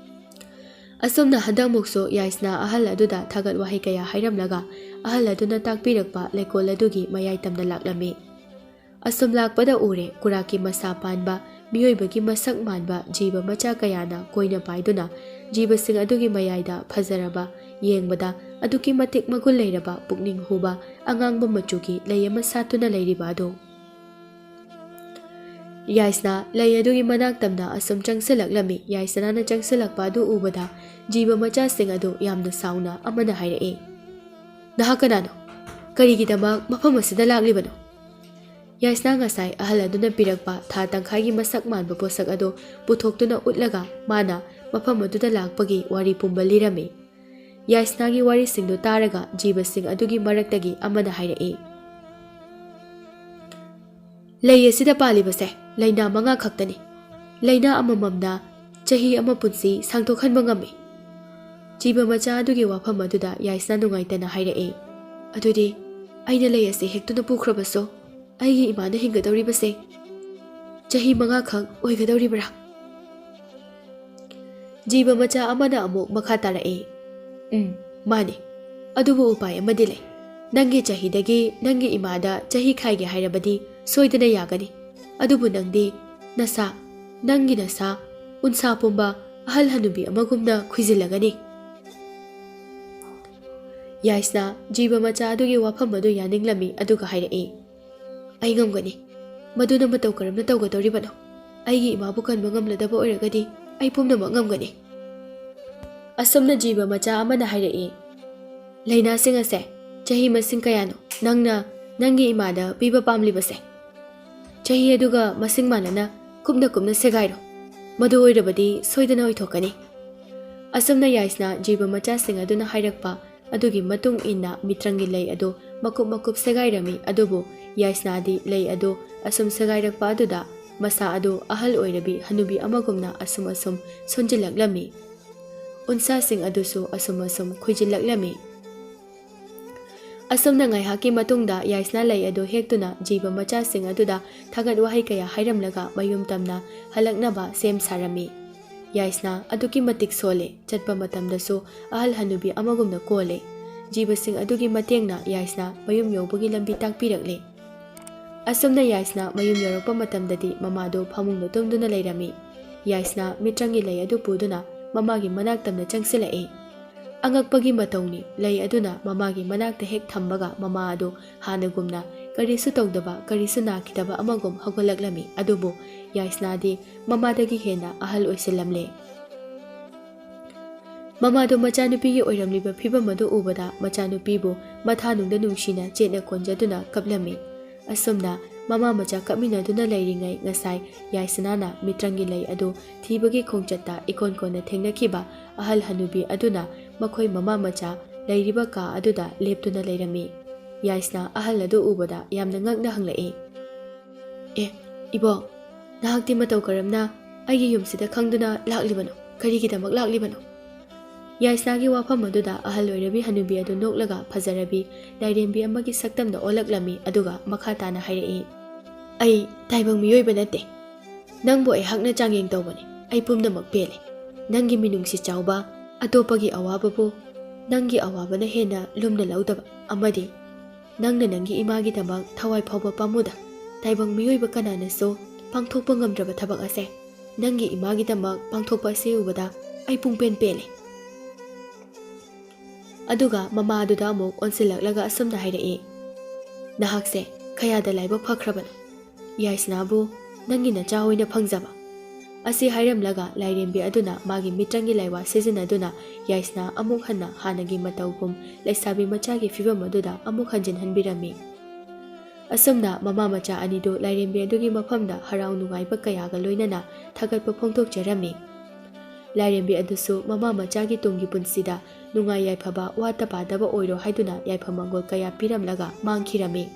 ꯑꯁꯨꯝꯅ ꯍꯟꯗꯛꯃꯨꯛꯁꯨ ꯌꯥꯏꯁꯅꯥ ꯑꯍꯜ ꯑꯗꯨꯗ ꯊꯥꯒꯠ ꯋꯥꯍꯩ ꯀꯌꯥ ꯍꯥꯏꯔꯝꯂꯒ ꯑꯍꯜ ꯑꯗꯨꯅ ꯇꯥꯛꯄꯤꯔꯛꯄ ꯂꯩꯀꯣꯜ ꯑꯗꯨꯒꯤ ꯃꯌꯥꯏ ꯇꯝꯅ ꯂꯥꯛꯂꯝꯃꯤ꯫ ꯑꯁꯨꯝ ꯂꯥꯛꯄꯗ ꯎꯔꯦ ꯀꯨꯔꯥꯛꯀꯤ ꯃꯁꯥ ꯄꯥꯟꯕ, ꯃꯤꯑꯣꯏꯕꯒꯤ ꯃꯁꯛ ꯃꯥꯟꯕ ꯖꯤꯕ ꯃꯆꯥ ꯀꯌꯥꯅ ꯀꯣꯏꯅ ꯄꯥꯏꯗꯨꯅ ꯖꯤꯕꯁꯤꯡ ꯑꯗꯨꯒꯤ ꯃꯌꯥꯏꯗ ꯐꯖꯔꯕ, ꯌꯦꯡꯕꯗ ꯑꯗꯨꯛꯀꯤ ꯃꯇꯤꯛ ꯃꯒꯨꯟ ꯂꯩꯔꯕ, ꯄꯨꯛꯅꯤꯡ ꯍꯨꯕ ꯑꯉꯥꯡꯕ ꯃꯆꯨꯒꯤ ꯂꯩ ꯑꯃ ꯁꯥꯠꯇꯨꯅ ꯂꯩꯔꯤꯕ ꯑꯗꯨ꯫ ꯌꯥꯏꯁꯅꯥ ꯂꯩ ꯑꯗꯨꯒꯤ ꯃꯅꯥꯛ ꯇꯝꯅ ꯑꯁꯨꯝ ꯆꯪꯁꯤꯜꯂꯛꯂꯝꯃꯤ꯫ ꯌꯥꯏꯁꯅꯥꯅ ꯆꯪꯁꯤꯜꯂꯛꯄ ꯑꯗꯨ ꯎꯕꯗ ꯖꯤꯕ ꯃꯆꯥꯁꯤꯡ ꯑꯗꯨ ꯌꯥꯝꯅ ꯁꯥꯎꯅ ꯑꯃꯅ ꯍꯥꯏꯔꯛꯏ, "ꯅꯍꯥꯛ ꯀꯅꯥꯅꯣ? ꯀꯔꯤꯒꯤꯗꯃꯛ ꯃꯐꯝ ꯑꯁꯤꯗ ꯂꯥꯛꯂꯤꯕꯅꯣ?" ꯌꯥꯏꯁꯅꯥ ꯉꯁꯥꯏ ꯑꯍꯜ ꯑꯗꯨꯅ ꯄꯤꯔꯛꯄ ꯊꯥ ꯇꯪꯈꯥꯏꯒꯤ ꯃꯁꯛ ꯃꯥꯟꯕ ꯄꯣꯠꯁꯛ ꯑꯗꯨ ꯄꯨꯊꯣꯛꯇꯨꯅ ꯎꯠꯂꯒ ꯃꯥꯅ ꯃꯐꯝ ꯑꯗꯨꯗ ꯂꯥꯛꯄꯒꯤ ꯋꯥꯔꯤ ꯄꯨꯝꯕ ꯂꯤꯔꯝꯃꯤ꯫ ꯌꯥꯏꯁꯅꯥꯒꯤ ꯋꯥꯔꯤꯁꯤꯡꯗꯨ ꯇꯥꯔꯒ ꯖꯤꯕꯁꯤꯡ ꯑꯗꯨꯒꯤ ꯃꯔꯛꯇꯒꯤ ꯑꯃꯅ ꯍꯥꯏꯔꯛꯏ, "ꯂꯩ ꯑꯁꯤꯗ ꯄꯥꯜꯂꯤꯕꯁꯦ ꯂꯩꯅꯥ 5 ꯈꯛꯇꯅꯤ꯫ ꯂꯩꯅꯥ ꯑꯃꯃꯝꯅ ꯆꯍꯤ ꯑꯃ ꯄꯨꯟꯁꯤ ꯁꯥꯡꯗꯣꯛꯍꯟꯕ ꯉꯝꯃꯤ." ꯖꯤꯕ ꯃꯆꯥ ꯑꯗꯨꯒꯤ ꯋꯥꯐꯝ ꯑꯗꯨꯗ ꯌꯥꯏꯁꯅꯥ ꯅꯨꯡꯉꯥꯏꯇꯅ ꯍꯥꯏꯔꯛꯏ, "ꯑꯗꯨꯗꯤ ꯑꯩꯅ ꯂꯩ ꯑꯁꯤ ꯍꯦꯛꯇꯨꯅ ꯄꯨꯈ꯭ꯔꯕꯁꯨ ꯑꯩꯒꯤ ꯏꯃꯥꯅ ꯍꯤꯡꯒꯗꯧꯔꯤꯕꯁꯦ ꯆꯍꯤ 5 ꯈꯛ ꯑꯣꯏꯒꯗꯧꯔꯤꯕ꯭ꯔꯥ?" ꯖꯤꯕ ꯃꯆꯥ ꯑꯃꯅ ꯑꯃꯨꯛ ꯃꯈꯥ ꯇꯥꯔꯛꯏ, "ꯃꯥꯅꯤ, ꯑꯗꯨꯕꯨ ꯎꯄꯥꯏ ꯑꯃꯗꯤ ꯂꯩ꯫ ꯅꯪꯒꯤ ꯆꯍꯤꯗꯒꯤ ꯅꯪꯒꯤ ꯏꯃꯥꯗ ꯆꯍꯤ ꯈꯥꯏꯒꯦ ꯍꯥꯏꯔꯕꯗꯤ ꯁꯣꯏꯗꯅ ꯌꯥꯒꯅꯤ꯫ ꯑꯗꯨꯕꯨ ꯅꯪꯗꯤ ꯅꯪꯒꯤ ꯅꯁꯥ ꯎꯟꯁꯥ ꯄꯨꯝꯕ ꯑꯍꯜ ꯍꯅꯨꯕꯤ ꯑꯃꯒꯨꯝꯅ ꯈꯨꯏꯖꯤꯜꯂꯒꯅꯤ." ꯌꯥꯏꯁꯅꯥ ꯖꯤꯕ ꯃꯆꯥ ꯑꯗꯨꯒꯤ ꯋꯥꯐꯝ ꯑꯗꯨ ꯌꯥꯅꯤꯡꯂꯝꯃꯤ, ꯑꯗꯨꯒ ꯍꯥꯏꯔꯛꯏ, "ꯑꯩ ꯉꯝꯒꯅꯤ꯫ ꯃꯗꯨꯅ ꯃꯇꯧ ꯀꯔꯝꯅ ꯇꯧꯒꯗꯧꯔꯤꯕꯅꯣ? ꯑꯩꯒꯤ ꯏꯃꯥꯕꯨ ꯀꯟꯕ ꯉꯝꯂꯗꯕ ꯑꯣꯏꯔꯒꯗꯤ ꯑꯩ ꯄꯨꯝꯅꯃꯛ ꯉꯝꯒꯅꯤ." ꯑꯁꯨꯝꯅ ꯖꯤꯕ ꯃꯆꯥ ꯑꯃꯅ ꯍꯥꯏꯔꯛꯏ, "ꯂꯩꯅꯥꯁꯤꯡ ꯑꯁꯦ ꯆꯍꯤ ꯃꯁꯤꯡ ꯀꯌꯥꯅꯣ ꯅꯪꯅ ꯅꯪꯒꯤ ꯏꯃꯥꯗ ꯄꯤꯕ ꯄꯥꯝꯂꯤꯕꯁꯦ? ꯆꯍꯤ ꯑꯗꯨꯒ ꯃꯁꯤꯡ ꯃꯥꯟꯅꯅ ꯀꯨꯞꯅ ꯁꯦꯒꯥꯏꯔꯣ꯫ ꯃꯗꯨ ꯑꯣꯏꯔꯕꯗꯤ ꯁꯣꯏꯗꯅ ꯑꯣꯏꯊꯣꯛꯀꯅꯤ." ꯑꯁꯨꯝꯅ ꯌꯥꯏꯁꯅꯥ ꯖꯤꯕ ꯃꯆꯥꯁꯤꯡ ꯑꯗꯨꯅ ꯍꯥꯏꯔꯛꯄ ꯑꯗꯨꯒꯤ ꯃꯇꯨꯡ ꯏꯟꯅ ꯃꯤꯇ꯭ꯔꯪꯒꯤ ꯂꯩ ꯑꯗꯨ ꯃꯀꯨꯞ ꯁꯦꯒꯥꯏꯔꯝꯃꯤ꯫ ꯑꯗꯨꯕꯨ ꯌꯥꯏꯁꯅꯥꯗꯤ ꯂꯩ ꯑꯗꯨ ꯑꯁꯨꯝ ꯁꯦꯒꯥꯏꯔꯛꯄ ꯑꯗꯨꯗ ꯃꯁꯥ ꯑꯗꯨ ꯑꯍꯜ ꯑꯣꯏꯔꯕꯤ ꯍꯅꯨꯕꯤ ꯑꯃꯒꯨꯝꯅ ꯑꯁꯨꯝ ꯁꯣꯟꯖꯤꯜꯂꯛꯂꯝꯃꯤ꯫ ꯎꯟꯁꯥꯁꯤꯡ ꯑꯗꯨꯁꯨ ꯑꯁꯨꯝ ꯈꯨꯏꯖꯤꯜꯂꯛꯂꯝꯃꯤ꯫ ꯑꯁꯨꯝꯅ ꯉꯥꯏꯍꯥꯛꯀꯤ ꯃꯇꯨꯡꯗ ꯌꯥꯏꯁꯅꯥ ꯂꯩ ꯑꯗꯨ ꯍꯦꯛꯇꯨꯅ ꯖꯤꯕ ꯃꯆꯥꯁꯤꯡ ꯑꯗꯨꯗ ꯊꯥꯒꯠ ꯋꯥꯍꯩ ꯀꯌꯥ ꯍꯥꯏꯔꯝꯂꯒ ꯃꯌꯨꯝ ꯇꯝꯅ ꯍꯜꯂꯛꯅꯕ ꯁꯦꯝ ꯁꯥꯔꯝꯃꯤ꯫ ꯌꯥꯏꯁꯅꯥ ꯑꯗꯨꯛꯀꯤ ꯃꯇꯤꯛ ꯁꯣꯜꯂꯦ, ꯆꯠꯄ ꯃꯇꯝꯗꯁꯨ ꯑꯍꯜ ꯍꯅꯨꯕꯤ ꯑꯃꯒꯨꯝꯅ ꯀꯣꯜꯂꯦ꯫ ꯖꯤꯕꯁꯤꯡ ꯑꯗꯨꯒꯤ ꯃꯇꯦꯡꯅ ꯌꯥꯏꯁꯅꯥ ꯃꯌꯨꯝ ꯌꯧꯕꯒꯤ ꯂꯝꯕꯤ ꯇꯥꯛꯄꯤꯔꯛꯂꯦ꯫ ꯑꯁꯨꯝꯅ ꯌꯥꯏꯁꯅꯥ ꯃꯌꯨꯝ ꯌꯧꯔꯛꯄ ꯃꯇꯝꯗꯗꯤ ꯃꯃꯥꯗꯣ ꯐꯃꯨꯡꯗ ꯇꯨꯝꯗꯨꯅ ꯂꯩꯔꯝꯃꯤ꯫ ꯌꯥꯏꯁꯅꯥ ꯃꯤꯇ꯭ꯔꯪꯒꯤ ꯂꯩ ꯑꯗꯨ ꯄꯨꯗꯨꯅ ꯃꯃꯥꯒꯤ ꯃꯅꯥꯛꯇꯝꯅ ꯆꯪꯁꯤꯜꯂꯛꯏ꯫ ꯑꯉꯛꯄꯒꯤ ꯃꯇꯧꯅꯤ, ꯂꯩ ꯑꯗꯨꯅ ꯃꯃꯥꯒꯤ ꯃꯅꯥꯛꯇ ꯍꯦꯛ ꯊꯝꯕꯒ ꯃꯃꯥ ꯑꯗꯨ ꯍꯥꯟꯅꯒꯨꯝꯅ ꯀꯔꯤꯁꯨ ꯇꯧꯗꯕ, ꯀꯔꯤꯁꯨ नाखꯤꯗꯕ ꯑꯃꯒꯨꯝ ꯍꯧꯒꯠꯂꯛꯂꯝꯃꯤ꯫ ꯑꯗꯨꯕꯨ ꯌꯥꯏꯁꯅꯥꯗꯤ ꯃꯃꯥꯗꯒꯤ ꯍꯦꯟꯅ ꯑꯍꯜ ꯑꯣꯏꯁꯤꯜꯂꯝꯂꯦ꯫ ꯃꯃꯥꯗꯣ ꯃꯆꯥꯅꯨꯄꯤꯒꯤ ꯑꯣꯏꯔꯝꯂꯤꯕ ꯐꯤꯕꯝ ꯑꯗꯨ ꯎꯕꯗ ꯃꯆꯥꯅꯨꯄꯤꯕꯨ ꯃꯊꯥꯅꯨꯡꯗ ꯅꯨꯡꯁꯤꯅ ꯆꯦꯠꯅ ꯀꯣꯟꯖꯗꯨꯅ ꯀꯞꯂꯝꯃꯤ꯫ ꯑꯁꯨꯝꯅ ꯃꯃꯥ ꯃꯆꯥ ꯀꯞꯃꯤꯟꯅꯗꯨꯅ ꯂꯩꯔꯤꯉꯩ ꯉꯁꯥꯏ ꯌꯥꯏꯁꯅꯥꯅ ꯃꯤꯇ꯭ꯔꯪꯒꯤ ꯂꯩ ꯑꯗꯨ ꯊꯤꯕꯒꯤ ꯈꯣꯡꯆꯠꯇ ꯏꯀꯣꯟ ꯀꯣꯟꯅ ꯊꯦꯡꯅꯈꯤꯕ ꯑꯍꯜ ꯍꯅꯨꯕꯤ ꯑꯗꯨꯅ ꯃꯈꯣꯏ ꯃꯃꯥ ꯃꯆꯥ ꯂꯩꯔꯤꯕ ꯀꯥ ꯑꯗꯨꯗ ꯂꯦꯞꯇꯨꯅ ꯂꯩꯔꯝꯃꯤ꯫ ꯌꯥꯏꯁꯅꯥ ꯑꯍꯜ ꯑꯗꯨ ꯎꯕꯗ ꯌꯥꯝꯅ ꯉꯛꯅ ꯍꯪꯂꯛꯏ, "ꯏꯕꯣ, ꯅꯍꯥꯛꯇꯤ ꯃꯇꯧ ꯀꯔꯝꯅ ꯑꯩꯒꯤ ꯌꯨꯝꯁꯤꯗ ꯈꯪꯗꯨꯅ ꯂꯥꯛꯂꯤꯕꯅꯣ? ꯀꯔꯤꯒꯤꯗꯃꯛ ꯂꯥꯛꯂꯤꯕꯅꯣ?" ꯌꯥꯏꯁꯅꯥꯒꯤ ꯋꯥꯐꯝ ꯑꯗꯨꯗ ꯑꯍꯜ ꯑꯣꯏꯔꯕꯤ ꯍꯅꯨꯕꯤ ꯑꯗꯨ ꯅꯣꯛꯂꯒ ꯐꯖꯔꯕꯤ ꯂꯥꯏꯔꯦꯝꯕꯤ ꯑꯃꯒꯤ ꯁꯛꯇꯝꯗ ꯑꯣꯜꯂꯛꯂꯝꯃꯤ꯫ ꯑꯗꯨꯒ ꯃꯈꯥ ꯇꯥꯅ ꯍꯥꯏꯔꯛꯏ, "ꯑꯩ ꯇꯥꯏꯕꯪ ꯃꯤꯑꯣꯏꯕ ꯅꯠꯇꯦ꯫ ꯅꯪꯕꯨ ꯑꯩꯍꯥꯛꯅ ꯆꯥꯡꯌꯦꯡ ꯇꯧꯕꯅꯤ꯫ ꯑꯩ ꯄꯨꯝꯅꯃꯛ ꯄꯦꯜꯂꯦ꯫ ꯅꯪꯒꯤ ꯃꯤꯅꯨꯡꯁꯤ ꯆꯥꯎꯕ, ꯑꯇꯣꯞꯄꯒꯤ ꯑꯋꯥꯕꯕꯨ ꯅꯪꯒꯤ ꯑꯋꯥꯕꯅ ꯍꯦꯟꯅ ꯂꯨꯝꯅ ꯂꯧꯗꯕ, ꯑꯃꯗꯤ ꯅꯪꯅ ꯅꯪꯒꯤ ꯏꯃꯥꯒꯤꯗꯃꯛ ꯊꯋꯥꯏ ꯐꯥꯎꯕ ꯄꯥꯝꯃꯨꯗ꯫ ꯇꯥꯏꯕꯪ ꯃꯤꯑꯣꯏꯕ ꯀꯅꯥꯅꯁꯨ ꯄꯥꯡꯊꯣꯛꯄ ꯉꯝꯗ꯭ꯔꯕ ꯊꯕꯛ ꯑꯁꯦ ꯅꯪꯒꯤ ꯏꯃꯥꯒꯤꯗꯃꯛ ꯄꯥꯡꯊꯣꯛꯄ ꯑꯁꯤ ꯎꯕꯗ ꯑꯩ ꯄꯨꯡꯄꯦꯟ ꯄꯦꯜꯂꯦ." ꯑꯗꯨꯒ ꯃꯃꯥ ꯑꯗꯨꯗ ꯑꯃꯨꯛ ꯑꯣꯟꯁꯤꯜꯂꯛꯂꯒ ꯑꯁꯨꯝꯅ ꯍꯥꯏꯔꯛꯏ, "ꯅꯍꯥꯛꯁꯦ ꯀꯌꯥꯗ ꯂꯥꯏꯕꯛ ꯐꯈ꯭ꯔꯕꯅꯣ, ꯌꯥꯏꯁꯅꯥꯕꯨ ꯅꯪꯒꯤ ꯅꯆꯥ ꯑꯣꯏꯅ ꯐꯪꯖꯕ." ꯑꯁꯤ ꯍꯥꯏꯔꯝꯂꯒ ꯂꯥꯏꯔꯦꯝꯕꯤ ꯑꯗꯨꯅ ꯃꯥꯒꯤ ꯃꯤꯇ꯭ꯔꯪꯒꯤ ꯂꯥꯏꯋꯥ ꯁꯤꯖꯤꯟꯅꯗꯨꯅ ꯌꯥꯏꯁꯅꯥ ꯑꯃꯨꯛ ꯍꯟꯅ ꯍꯥꯟꯅꯒꯤ ꯃꯇꯧꯒꯨꯝ ꯂꯩꯁꯥꯕꯤ ꯃꯆꯥꯒꯤ ꯐꯤꯕꯝ ꯑꯗꯨꯗ ꯑꯃꯨꯛ ꯍꯟꯖꯤꯟꯍꯟꯕꯤꯔꯝꯃꯤ꯫ ꯑꯁꯨꯝꯅ ꯃꯃꯥ ꯃꯆꯥ ꯑꯅꯤꯗꯨ ꯂꯥꯏꯔꯦꯝꯕꯤ ꯑꯗꯨꯒꯤ ꯃꯐꯝꯗ ꯍꯔꯥꯎ ꯅꯨꯡꯉꯥꯏꯕ ꯀꯌꯥꯒ ꯂꯣꯏꯅꯅ ꯊꯥꯒꯠꯄ ꯐꯣꯡꯗꯣꯛꯆꯔꯝꯃꯤ꯫ ꯂꯥꯏꯔꯦꯝꯕꯤ ꯑꯗꯨꯁꯨ ꯃꯃꯥ ꯃꯆꯥꯒꯤ ꯇꯨꯡꯒꯤ ꯄꯨꯟꯁꯤꯗ ꯅꯨꯡꯉꯥꯏ ꯌꯥꯏꯐꯕ ꯋꯥꯠꯇ ꯄꯥꯗꯕ ꯑꯣꯏꯔꯣ ꯍꯥꯏꯗꯨꯅ ꯌꯥꯏꯐ ꯃꯪꯒꯣꯜ ꯀꯌꯥ ꯄꯤꯔꯝꯂꯒ ꯃꯥꯡꯈꯤꯔꯝꯃꯤ꯫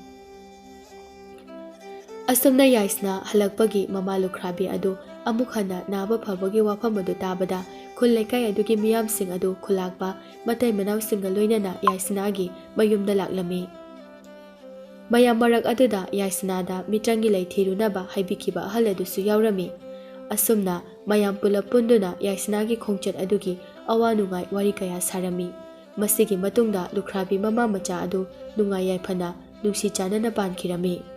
ꯑꯁꯨꯝꯅ ꯌꯥꯏꯁꯅꯥ ꯍꯜꯂꯛꯄꯒꯤ ꯃꯃꯥ ꯂꯨꯈ꯭ꯔꯥꯕꯤ ꯑꯗꯨ ꯑꯃꯨꯛ ꯍꯟꯅ ꯅꯥꯕ ꯐꯕꯒꯤ ꯋꯥꯐꯝ ꯑꯗꯨ ꯇꯥꯕꯗ ꯈꯨꯜ ꯂꯩꯀꯥꯏ ꯑꯗꯨꯒꯤ ꯃꯤꯌꯥꯝꯁꯤꯡ ꯑꯗꯨ ꯈꯨꯜꯂꯥꯛꯄ ꯃꯇꯩ ꯃꯅꯥꯎꯁꯤꯡꯒ ꯂꯣꯏꯅꯅ ꯌꯥꯏꯁꯅꯥꯒꯤ ꯃꯌꯨꯝꯗ ꯂꯥꯛꯂꯝꯃꯤ꯫ ꯃꯌꯥꯝ ꯃꯔꯛ ꯑꯗꯨꯗ ꯌꯥꯏꯁꯅꯥꯗ ꯃꯤꯇ꯭ꯔꯪꯒꯤ ꯂꯩ ꯊꯤꯔꯨꯅꯕ ꯍꯥꯏꯕꯤꯈꯤꯕ ꯑꯍꯜ ꯑꯗꯨꯁꯨ ꯌꯥꯎꯔꯝꯃꯤ꯫ ꯑꯁꯨꯝꯅ ꯃꯌꯥꯝ ꯄꯨꯂꯞ ꯄꯨꯟꯗꯨꯅ ꯌꯥꯏꯁꯅꯥꯒꯤ ꯈꯣꯡꯆꯠ ꯑꯗꯨꯒꯤ ꯑꯋꯥ ꯅꯨꯡꯉꯥꯏ ꯋꯥꯔꯤ ꯀꯌꯥ ꯁꯥꯔꯝꯃꯤ꯫ ꯃꯁꯤꯒꯤ ꯃꯇꯨꯡꯗ ꯂꯨꯈ꯭ꯔꯥꯕꯤ ꯃꯃꯥ ꯃꯆꯥ ꯑꯗꯨ ꯅꯨꯡꯉꯥꯏ ꯌꯥꯏꯐꯅ ꯅꯨꯡꯁꯤ ꯆꯥꯟꯅꯅ ꯄꯥꯟꯈꯤꯔꯝꯃꯤ꯫